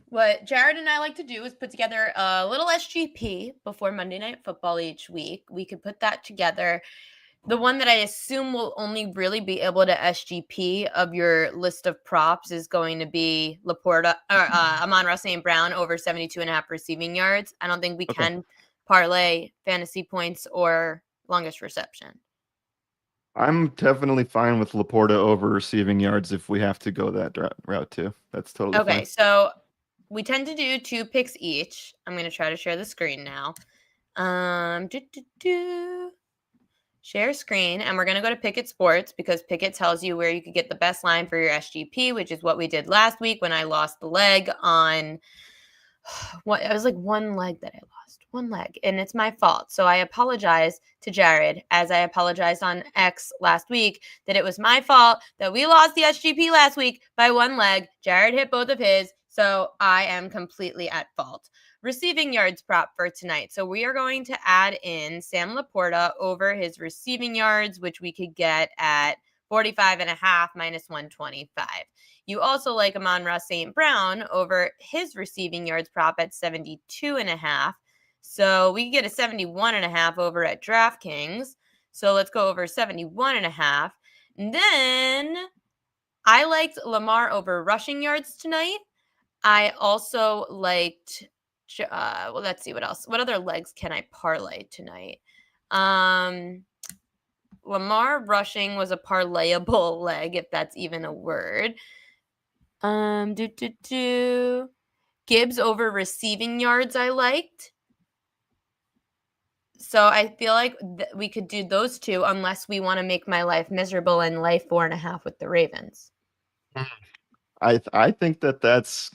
S1: What Jared and I like to do is put together a little SGP before Monday Night Football each week. We could put that together. The one that I assume will only really be able to SGP of your list of props is going to be Laporta or Amon-Ra St. Brown over 72.5 receiving yards. I don't think we can parlay fantasy points or longest reception.
S3: I'm definitely fine with Laporta over receiving yards if we have to go that route too. That's totally fine.
S1: Okay, so we tend to do 2 picks each. I'm going to try to share the screen now. Share screen, and we're going to go to Pickett Sports because Pickett tells you where you could get the best line for your SGP, which is what we did last week when I lost the leg on what it was like one leg that I lost. One leg, and it's my fault. So I apologize to Jared, as I apologized on X last week, that it was my fault that we lost the SGP last week by one leg. Jared hit both of his, so I am completely at fault. Receiving yards prop for tonight. So we are going to add in Sam Laporta over his receiving yards, which we could get at 45.5 minus 125. You also like Amon-Ra St. Brown over his receiving yards prop at 72.5. So we get a 71.5 over at DraftKings. So let's go over 71.5. And then I liked Lamar over rushing yards tonight. I also liked, well, let's see what else. What other legs can I parlay tonight? Lamar rushing was a parlayable leg, if that's even a word. Gibbs over receiving yards I liked. So I feel like we could do those two unless we want to make my life miserable and lay 4.5 with the Ravens.
S3: I think that's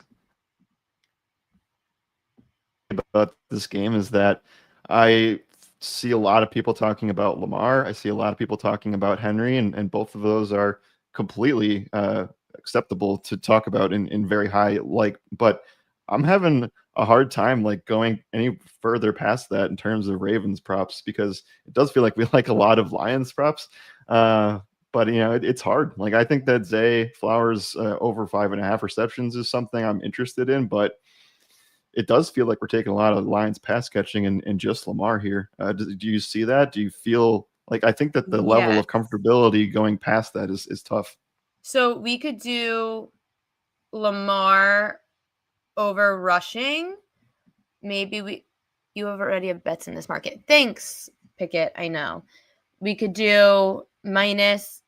S3: about this game is that I see a lot of people talking about Lamar. I see a lot of people talking about Henry, and both of those are completely acceptable to talk about in very high, but I'm having a hard time going any further past that in terms of Ravens props, because it does feel like we like a lot of Lions props. But it's hard. I think that Zay Flowers over 5.5 receptions is something I'm interested in, but it does feel like we're taking a lot of Lions pass catching and just Lamar here. Do you see that? Do you feel I think that the level of comfortability going past that is tough.
S1: So we could do Lamar over rushing. Maybe you already have bets in this market. Thanks, Pickett. I know. We could do minus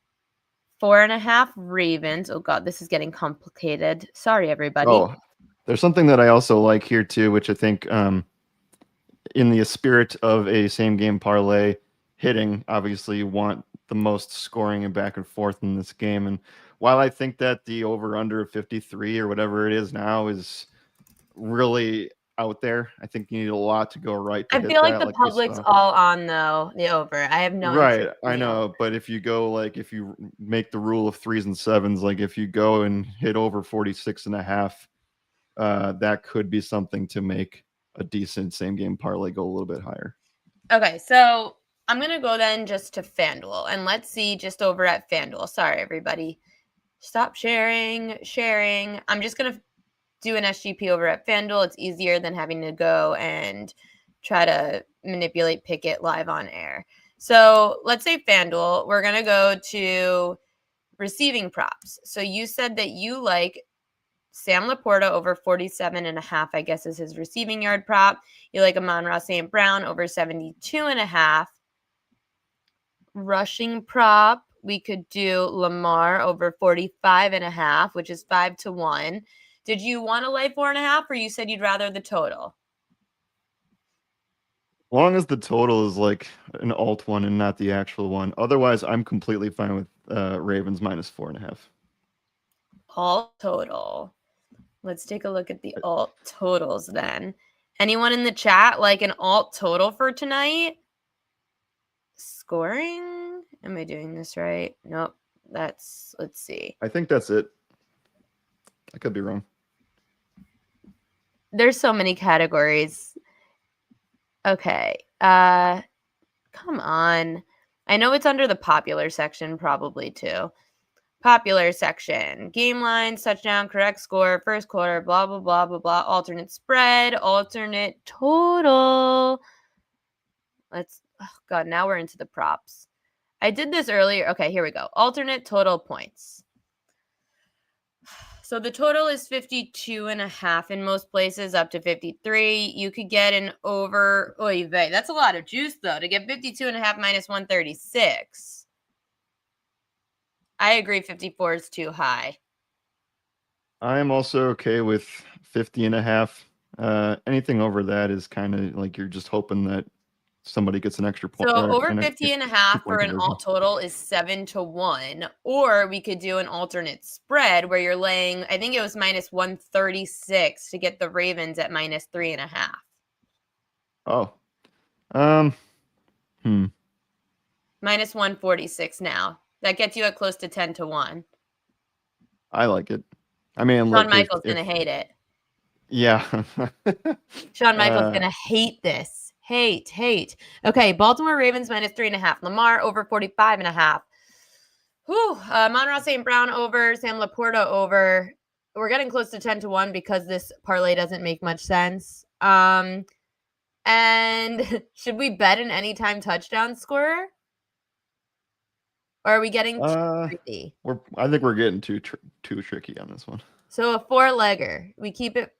S1: 4.5 Ravens. Oh God, this is getting complicated. Sorry, everybody.
S3: Oh, there's something that I also like here too, which I think in the spirit of a same game parlay hitting, obviously you want the most scoring and back and forth in this game. And while I think that the over under 53 or whatever it is now is really out there, I think you need a lot to go right to
S1: I
S3: hit
S1: feel like
S3: that,
S1: the public's all on though the over. I have no
S3: right.
S1: interest in
S3: I
S1: the
S3: know,
S1: over.
S3: but if you go if you make the rule of 3s and 7s, if you go and hit over 46.5, that could be something to make a decent same game parlay go a little bit higher.
S1: Okay, so I'm going to go then just to FanDuel, and let's see just over at FanDuel. Sorry, everybody. Stop sharing. I'm just going to do an SGP over at FanDuel. It's easier than having to go and try to manipulate Pickett live on air. So let's say FanDuel. We're going to go to receiving props. So you said that you like Sam Laporta over 47.5, I guess, is his receiving yard prop. You like Amon-Ra St. Brown over 72.5. Rushing prop, we could do Lamar over 45.5, which is 5-1. Did you want to lay 4.5, or you said you'd rather the total?
S3: As long as the total is an alt one and not the actual one. Otherwise, I'm completely fine with Ravens minus 4.5.
S1: Alt total. Let's take a look at the alt totals then. Anyone in the chat like an alt total for tonight? Scoring? Am I doing this right? Nope. Let's see.
S3: I think that's it. I could be wrong.
S1: There's so many categories. Okay. Come on. I know it's under the popular section probably too. Popular section. Game lines, touchdown, correct score, first quarter, blah, blah, blah, blah, blah. Alternate spread, alternate total. Oh God, now we're into the props. I did this earlier. Okay, here we go. Alternate total points. So the total is 52.5 in most places, up to 53. You could get an over. Oy vey. That's a lot of juice, though, to get 52.5 minus 136. I agree 54 is too high.
S3: I am also okay with 50.5. Anything over that is kind of like you're just hoping that somebody gets an extra point.
S1: So over 50.5 for an alt total is 7-1. Or we could do an alternate spread where you're laying, I think it was minus 136 to get the Ravens at minus 3.5.
S3: Oh.
S1: Minus 146 now. That gets you at close to 10-1.
S3: I like it. I mean,
S1: Shawn Michaels going to hate it.
S3: Yeah.
S1: Shawn Michaels going to hate this. Hate. Okay, Baltimore Ravens minus 3.5. Lamar over 45.5. Monroe St. Brown over. Sam Laporta over. We're getting close to 10-1 because this parlay doesn't make much sense. And should we bet an anytime touchdown scorer? Or are we getting too tricky?
S3: I think we're getting too tricky on this one.
S1: So a 4-legger. We keep it.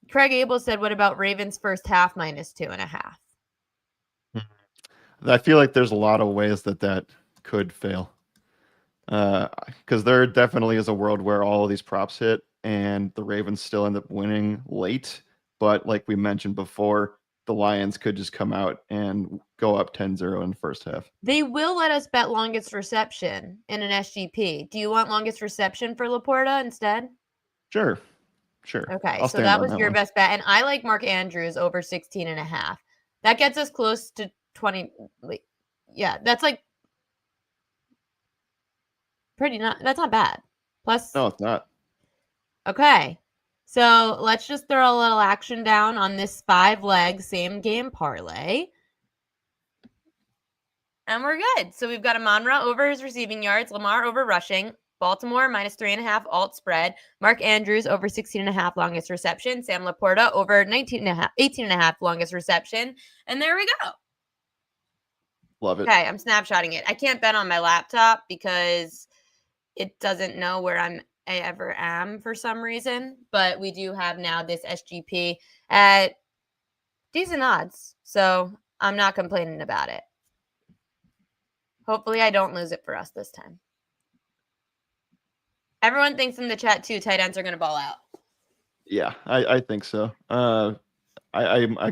S1: Craig Abel said, what about Ravens first half minus 2.5?
S3: I feel like there's a lot of ways that could fail. Because there definitely is a world where all of these props hit and the Ravens still end up winning late. But like we mentioned before, the Lions could just come out and go up 10-0 in the first half.
S1: They will let us bet longest reception in an SGP. Do you want longest reception for Laporta instead?
S3: Sure.
S1: Okay, so that was your best bet. And I like Mark Andrews over 16.5. That gets us close to 20. Yeah, that's like that's not bad. Plus.
S3: No, it's not.
S1: Okay. So let's just throw a little action down on this 5-leg same game parlay. And we're good. So we've got Amon-Ra over his receiving yards, Lamar over rushing, Baltimore minus 3.5 alt spread, Mark Andrews over 16.5 longest reception, Sam Laporta over 18.5 longest reception. And there we go.
S3: Love it.
S1: Okay, I'm snapshotting it. I can't bet on my laptop because it doesn't know where I ever am for some reason, but we do have now this SGP at decent odds, so I'm not complaining about it. Hopefully I don't lose it for us this time. Everyone thinks in the chat too tight ends are going to ball out.
S3: Yeah, I think so. I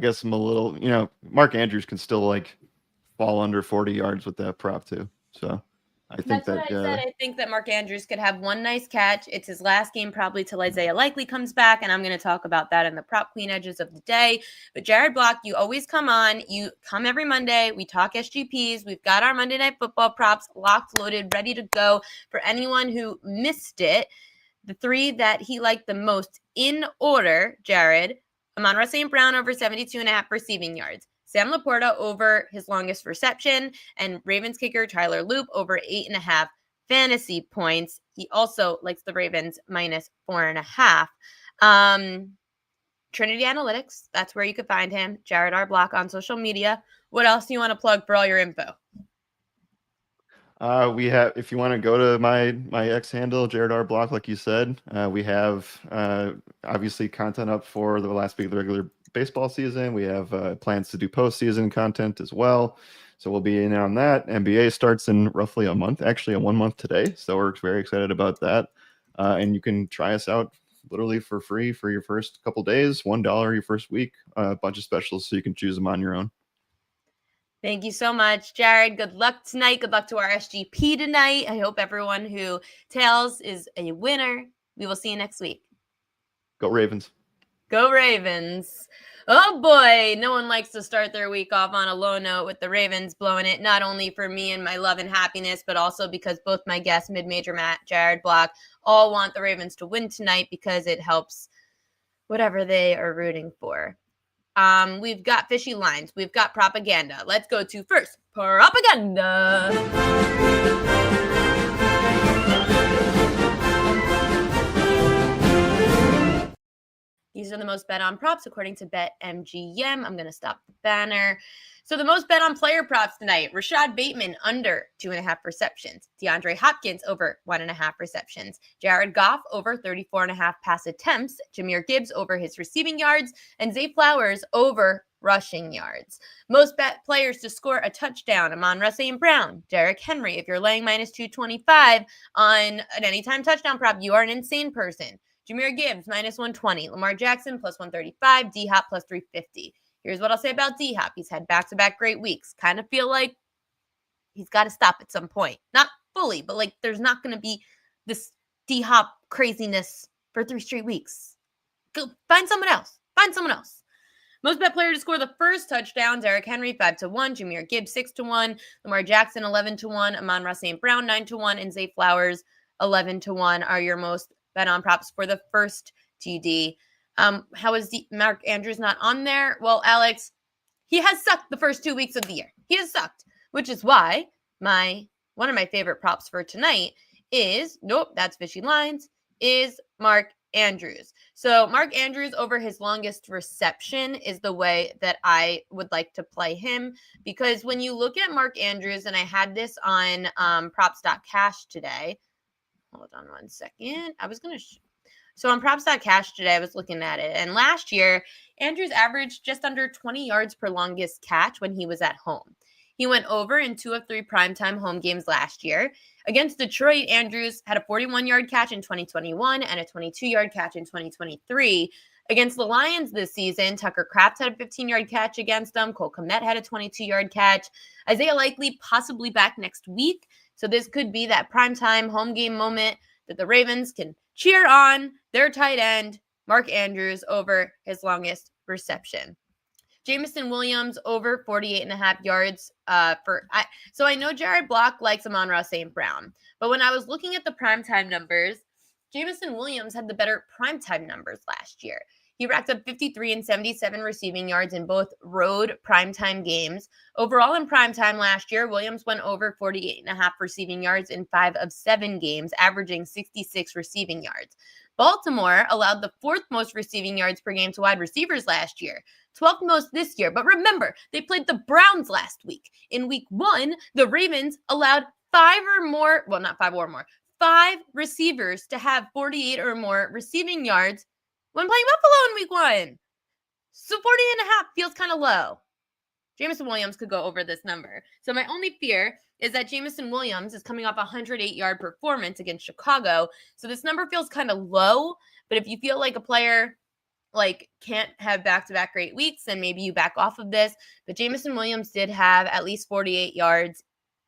S3: guess I'm a little, Mark Andrews can still like fall under 40 yards with that prop too, so I think
S1: That's what I said. I think that Mark Andrews could have one nice catch. It's his last game probably till Isaiah Likely comes back, and I'm going to talk about that in the prop queen edges of the day. But Jared Block, you always come on. You come every Monday. We talk SGPs. We've got our Monday Night Football props locked, loaded, ready to go. For anyone who missed it, the 3 that he liked the most in order, Jared, Amon-Ra St. Brown over 72.5 receiving yards. Sam Laporta over his longest reception, and Ravens kicker Tyler Loop over 8.5 fantasy points. He also likes the Ravens minus 4.5. Trinity Analytics, that's where you can find him. Jared R. Block on social media. What else do you want to plug for all your info?
S3: We have, if you want to go to my X handle, Jared R. Block, like you said, we have obviously content up for the last week of the regular baseball season. We have plans to do postseason content as well. So we'll be in on that. NBA starts in roughly a month, actually in 1 month today. So we're very excited about that. And you can try us out literally for free for your first couple days, $1 your first week, a bunch of specials so you can choose them on your own.
S1: Thank you so much, Jared. Good luck tonight. Good luck to our SGP tonight. I hope everyone who tails is a winner. We will see you next week.
S3: Go Ravens.
S1: Go Ravens. Oh boy, no one likes to start their week off on a low note with the Ravens blowing it, not only for me and my love and happiness, but also because both my guests, Mid-Major Matt, Jared Block, all want the Ravens to win tonight because it helps whatever they are rooting for. We've got fishy lines. We've got propaganda. Let's go to first propaganda. These are the most bet on props according to BetMGM. I'm going to stop the banner. So the most bet on player props tonight, Rashad Bateman under 2.5 receptions. DeAndre Hopkins over 1.5 receptions. Jared Goff over 34.5 pass attempts. Jahmyr Gibbs over his receiving yards. And Zay Flowers over rushing yards. Most bet players to score a touchdown, Amon-Ra St. Brown, Derrick Henry. If you're laying minus 225 on an anytime touchdown prop, you are an insane person. Jahmyr Gibbs, minus 120. Lamar Jackson, plus 135. D-Hop, plus 350. Here's what I'll say about D-Hop. He's had back-to-back great weeks. Kind of feel like he's got to stop at some point. Not fully, but like there's not going to be this D-Hop craziness for 3 straight weeks. Go find someone else. Find someone else. Most bet player to score the first touchdown, Derrick Henry, 5-1. Jahmyr Gibbs, 6-1. Lamar Jackson, 11-1. Amon-Ra St. Brown, 9-1. And Zay Flowers, 11-1 are your most bet on props for the first TD. How is Mark Andrews not on there? Well, Alex, he has sucked the first 2 weeks of the year. He has sucked, which is why one of my favorite props for tonight is, nope, that's Fishy Lines, is Mark Andrews. So Mark Andrews over his longest reception is the way that I would like to play him, because when you look at Mark Andrews, and I had this on props.cash today. Hold on one second. I was going to So on props.cash today, I was looking at it. And last year, Andrews averaged just under 20 yards per longest catch when he was at home. He went over in 2 of 3 primetime home games last year. Against Detroit, Andrews had a 41-yard catch in 2021 and a 22-yard catch in 2023. Against the Lions this season, Tucker Kraft had a 15-yard catch against them. Cole Kmet had a 22-yard catch. Isaiah Likely possibly back next week. So this could be that primetime home game moment that the Ravens can cheer on their tight end, Mark Andrews, over his longest reception. Jameson Williams over 48.5 yards. So I know Jared Block likes Amon-Ra St. Brown, but when I was looking at the primetime numbers, Jameson Williams had the better primetime numbers last year. He racked up 53 and 77 receiving yards in both road primetime games. Overall in primetime last year, Williams went over 48.5 receiving yards in 5 of 7 games, averaging 66 receiving yards. Baltimore allowed the 4th most receiving yards per game to wide receivers last year, 12th most this year. But remember, they played the Browns last week. In week 1, the Ravens allowed 5 receivers to have 48 or more receiving yards when playing Buffalo in week 1. So 48.5 feels kind of low. Jameson Williams could go over this number. So my only fear is that Jameson Williams is coming off a 108-yard performance against Chicago. So this number feels kind of low. But if you feel like a player can't have back-to-back great weeks, then maybe you back off of this. But Jameson Williams did have at least 48 yards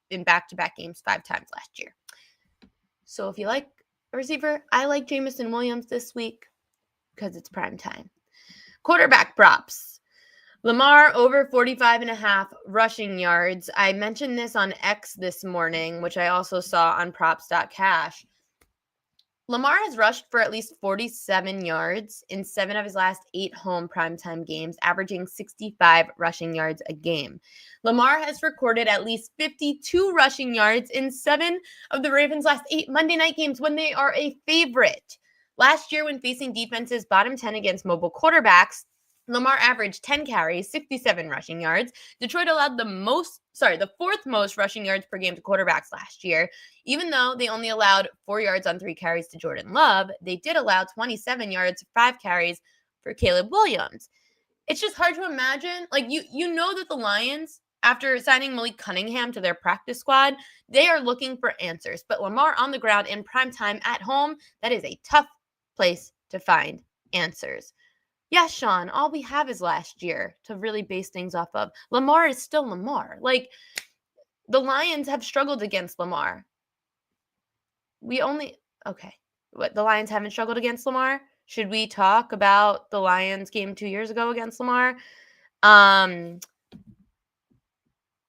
S1: in back-to-back games 5 times last year. So if you like a receiver, I like Jameson Williams this week because it's prime time. Quarterback props. Lamar over 45.5 rushing yards. I mentioned this on X this morning, which I also saw on props.cash. Lamar has rushed for at least 47 yards in 7 of his last 8 home primetime games, averaging 65 rushing yards a game. Lamar has recorded at least 52 rushing yards in 7 of the Ravens' last 8 Monday night games when they are a favorite. Last year, when facing defenses bottom 10 against mobile quarterbacks, Lamar averaged 10 carries, 67 rushing yards. Detroit allowed the 4th most rushing yards per game to quarterbacks last year. Even though they only allowed 4 yards on 3 carries to Jordan Love, they did allow 27 yards, 5 carries for Caleb Williams. It's just hard to imagine. You know that the Lions, after signing Malik Cunningham to their practice squad, they are looking for answers. But Lamar on the ground in primetime at home, that is a tough place to find answers. Yes, Sean, all we have is last year to really base things off of. Lamar is still Lamar. The Lions have struggled against Lamar. The Lions haven't struggled against Lamar? Should we talk about the Lions game 2 years ago against Lamar?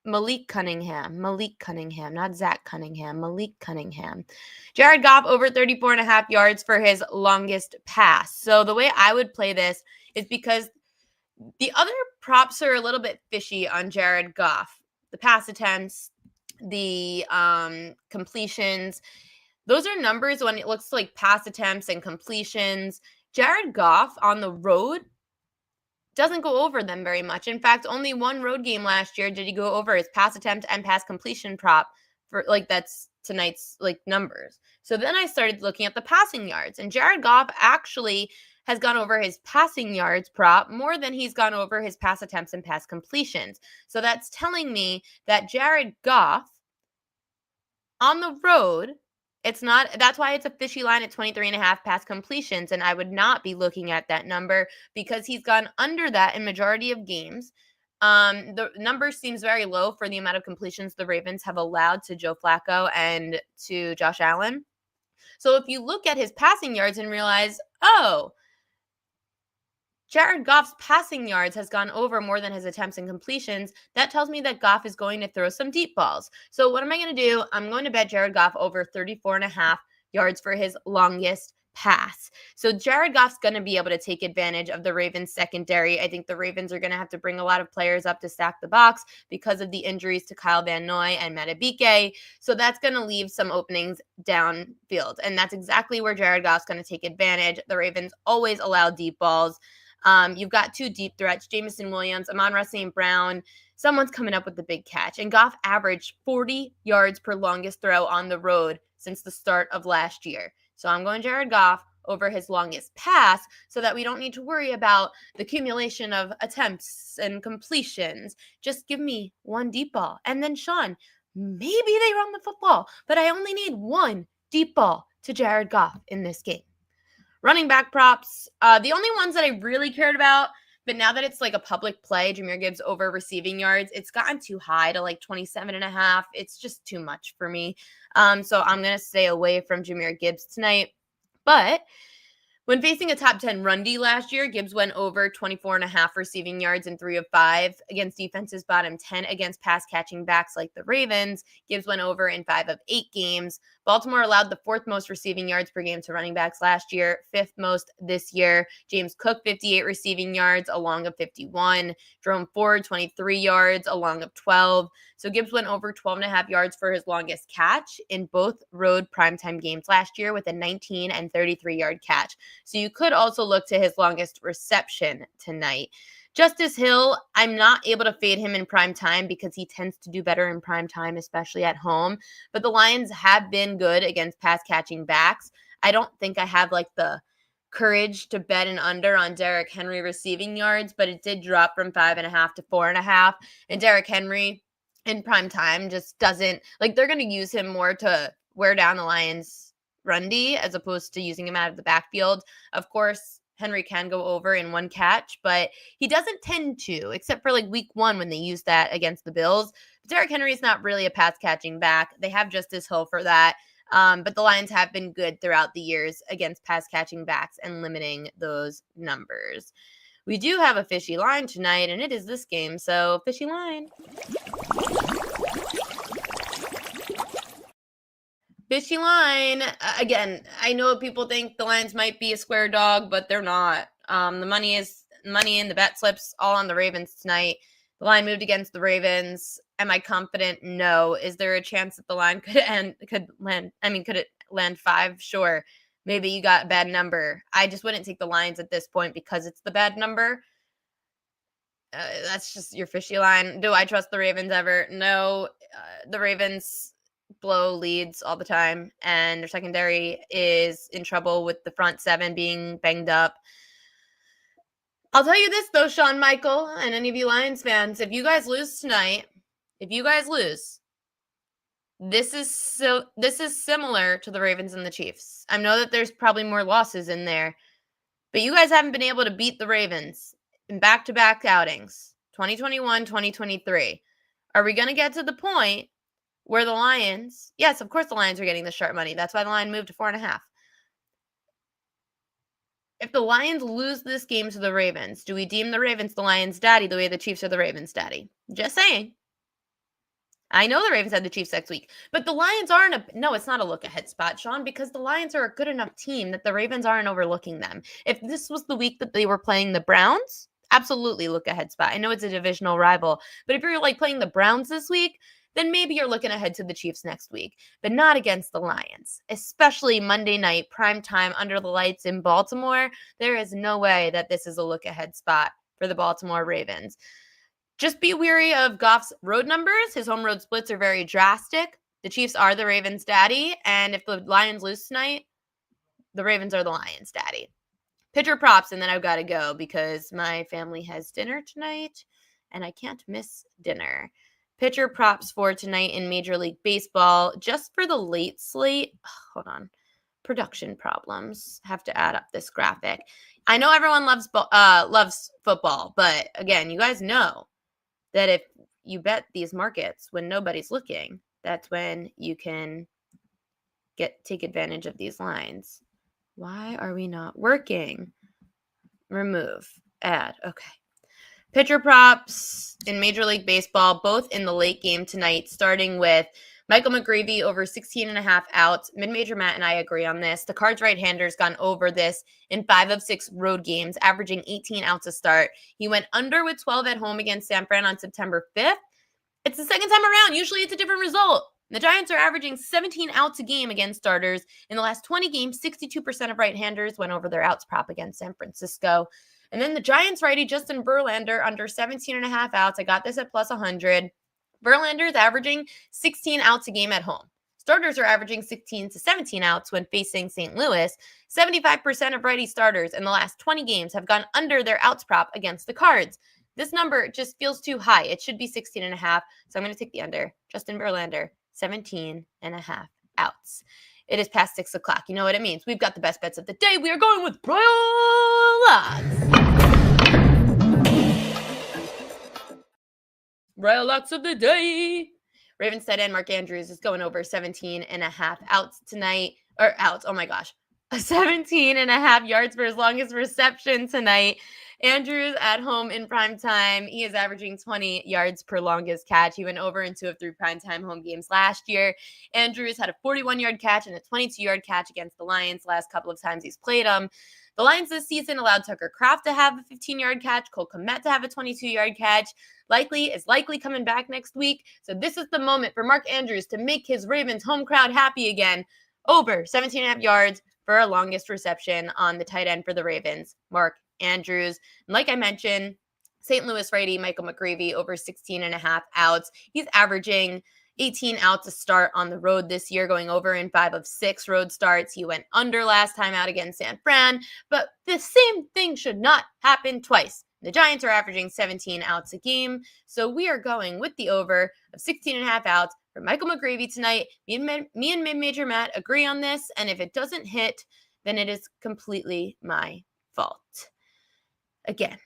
S1: Malik Cunningham, not Zach Cunningham, Malik Cunningham. Jared Goff over 34.5 yards for his longest pass. So the way I would play this is because the other props are a little bit fishy on Jared Goff. The pass attempts, the completions. Those are numbers when it looks like pass attempts and completions Jared Goff on the road doesn't go over them very much. In fact, only one road game last year did he go over his pass attempt and pass completion prop for that's tonight's numbers. So then I started looking at the passing yards, and Jared Goff actually has gone over his passing yards prop more than he's gone over his pass attempts and pass completions. So that's telling me that Jared Goff on the road, that's why it's a fishy line at 23.5 pass completions, and I would not be looking at that number because he's gone under that in majority of games. The number seems very low for the amount of completions the Ravens have allowed to Joe Flacco and to Josh Allen. So if you look at his passing yards and realize, oh, Jared Goff's passing yards has gone over more than his attempts and completions, that tells me that Goff is going to throw some deep balls. So what am I going to do? I'm going to bet Jared Goff over 34.5 yards for his longest pass. So Jared Goff's going to be able to take advantage of the Ravens secondary. I think the Ravens are going to have to bring a lot of players up to stack the box because of the injuries to Kyle Van Noy and Matabike. So that's going to leave some openings downfield. And that's exactly where Jared Goff's going to take advantage. The Ravens always allow deep balls. You've got two deep threats, Jameson Williams, Amon-Ra St. Brown. Someone's coming up with the big catch. And Goff averaged 40 yards per longest throw on the road since the start of last year. So I'm going Jared Goff over his longest pass so that we don't need to worry about the accumulation of attempts and completions. Just give me one deep ball. And then, Sean, maybe they run the football, but I only need one deep ball to Jared Goff in this game. Running back props, the only ones that I really cared about, but now that it's a public play, Jahmyr Gibbs over receiving yards, it's gotten too high to 27.5. It's just too much for me. So I'm going to stay away from Jahmyr Gibbs tonight. But when facing a top 10 run D last year, Gibbs went over 24.5 receiving yards in 3 of 5 against defenses bottom 10 against pass catching backs like the Ravens. Gibbs went over in 5 of 8 games. Baltimore allowed the 4th most receiving yards per game to running backs last year, 5th most this year. James Cook, 58 receiving yards, along of 51. Jerome Ford, 23 yards, along of 12. So Gibbs went over 12.5 yards for his longest catch in both road primetime games last year with a 19 and 33-yard catch. So you could also look to his longest reception tonight. Justice Hill, I'm not able to fade him in prime time because he tends to do better in prime time, especially at home. But the Lions have been good against pass catching backs. I don't think I have the courage to bet an under on Derrick Henry receiving yards, but it did drop from 5.5 to 4.5. And Derrick Henry in prime time just doesn't they're going to use him more to wear down the Lions' run D as opposed to using him out of the backfield. Of course, Henry can go over in one catch, but he doesn't tend to, except for week 1 when they used that against the Bills. Derrick Henry is not really a pass catching back. They have Justice Hill for that. But the Lions have been good throughout the years against pass catching backs and limiting those numbers. We do have a fishy line tonight, and it is this game. So fishy line. Fishy line. Again, I know people think the Lions might be a square dog, but they're not. The money in the bet slips all on the Ravens tonight. The line moved against the Ravens. Am I confident? No. Is there a chance that the line could it land 5? Sure. Maybe you got a bad number. I just wouldn't take the Lions at this point because it's the bad number. That's just your fishy line. Do I trust the Ravens ever? No. The Ravens blow leads all the time, and their secondary is in trouble with the front 7 being banged up. I'll tell you this, though, Sean Michael, and any of you Lions fans, if you guys lose tonight, this is similar to the Ravens and the Chiefs. I know that there's probably more losses in there, but you guys haven't been able to beat the Ravens in back-to-back outings, 2021, 2023. Are we going to get to the point where the Lions, yes, of course the Lions are getting the sharp money. That's why the line moved to 4.5. If the Lions lose this game to the Ravens, do we deem the Ravens the Lions' daddy the way the Chiefs are the Ravens' daddy? Just saying. I know the Ravens had the Chiefs next week, but the Lions aren't no, it's not a look-ahead spot, Sean, because the Lions are a good enough team that the Ravens aren't overlooking them. If this was the week that they were playing the Browns, absolutely look-ahead spot. I know it's a divisional rival, but if you're playing the Browns this week, then maybe you're looking ahead to the Chiefs next week, but not against the Lions, especially Monday night, prime time under the lights in Baltimore. There is no way that this is a look ahead spot for the Baltimore Ravens. Just be wary of Goff's road numbers. His home road splits are very drastic. The Chiefs are the Ravens' daddy, and if the Lions lose tonight, the Ravens are the Lions' daddy. Pitcher props, and then I've got to go because my family has dinner tonight, and I can't miss dinner. Pitcher props for tonight in Major League Baseball, just for the late slate. Hold on. Production problems. Have to add up this graphic. I know everyone loves football, but again, you guys know that if you bet these markets when nobody's looking, that's when you can take advantage of these lines. Why are we not working? Remove. Add. Okay. Pitcher props in Major League Baseball, both in the late game tonight, starting with Michael McGreevy over 16.5 outs. Mid-major Matt and I agree on this. The Cards right-hander's gone over this in 5 of 6 road games, averaging 18 outs a start. He went under with 12 at home against San Fran on September 5th. It's the second time around. Usually it's a different result. The Giants are averaging 17 outs a game against starters. In the last 20 games, 62% of right-handers went over their outs prop against San Francisco. And then the Giants righty, Justin Verlander, under 17.5 outs. I got this at plus 100. Verlander is averaging 16 outs a game at home. Starters are averaging 16 to 17 outs when facing St. Louis. 75% of righty starters in the last 20 games have gone under their outs prop against the Cards. This number just feels too high. It should be 16.5. So I'm going to take the under. Justin Verlander, 17.5 outs. It is past 6 o'clock. You know what it means. We've got the best bets of the day. We are going with Royal Odds. Royal Locks of the day. Ravens tight end Mark Andrews is going over 17.5 outs tonight. Or outs, oh my gosh. 17.5 yards for his longest reception tonight. Andrews at home in prime time. He is averaging 20 yards per longest catch. He went over in 2 of 3 primetime home games last year. Andrews had a 41-yard catch and a 22-yard catch against the Lions last couple of times he's played them. The Lions this season allowed Tucker Kraft to have a 15-yard catch, Cole Kmet to have a 22-yard catch. Is likely coming back next week. So this is the moment for Mark Andrews to make his Ravens home crowd happy again. Over 17.5 yards for a longest reception on the tight end for the Ravens, Mark Andrews. And like I mentioned, St. Louis righty Michael McGreevy over 16.5 outs. He's averaging 18 outs a start on the road this year, going over in 5 of 6 road starts. He went under last time out against San Fran, but the same thing should not happen twice. The Giants are averaging 17 outs a game, so we are going with the over of 16.5 outs for Michael McGreevy tonight. Me and Mid-Major Matt agree on this, and if it doesn't hit, then it is completely my fault. Again,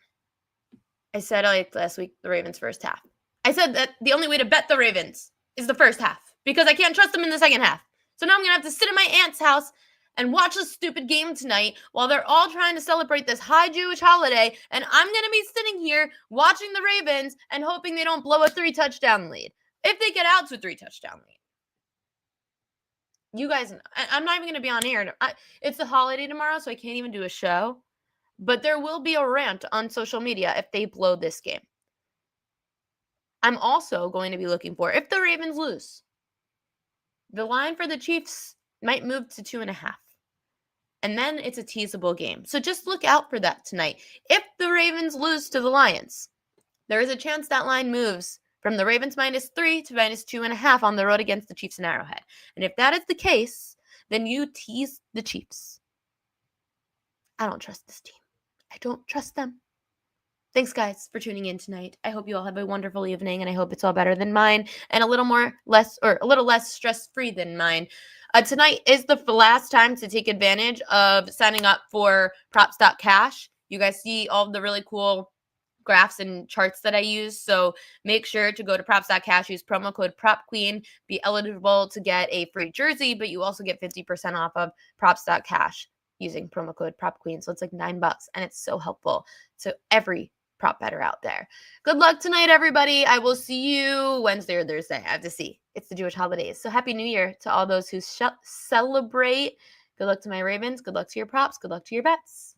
S1: I said I liked last week the Ravens first half. I said that the only way to bet the Ravens is the first half because I can't trust them in the second half. So now I'm going to have to sit at my aunt's house and watch this stupid game tonight while they're all trying to celebrate this high Jewish holiday, and I'm going to be sitting here watching the Ravens and hoping they don't blow a 3-touchdown lead. If they get out to a 3-touchdown lead. You guys know. I'm not even going to be on air. It's the holiday tomorrow, so I can't even do a show. But there will be a rant on social media if they blow this game. I'm also going to be looking for, if the Ravens lose, the line for the Chiefs might move to 2.5. And then it's a teasable game. So just look out for that tonight. If the Ravens lose to the Lions, there is a chance that line moves from the Ravens -3 to -2.5 on the road against the Chiefs in Arrowhead. And if that is the case, then you tease the Chiefs. I don't trust this team. I don't trust them. Thanks, guys, for tuning in tonight. I hope you all have a wonderful evening, and I hope it's all better than mine and a little less stress-free than mine. Tonight is the last time to take advantage of signing up for props.cash. You guys see all of the really cool graphs and charts that I use. So make sure to go to props.cash, use promo code PropQueen, be eligible to get a free jersey, but you also get 50% off of props.cash using promo code PropQueen. So it's like $9, and it's so helpful to every prop better out there. Good luck tonight, everybody. I will see you Wednesday or Thursday. I have to see. It's the Jewish holidays. So Happy New Year to all those who celebrate. Good luck to my Ravens. Good luck to your props. Good luck to your bets.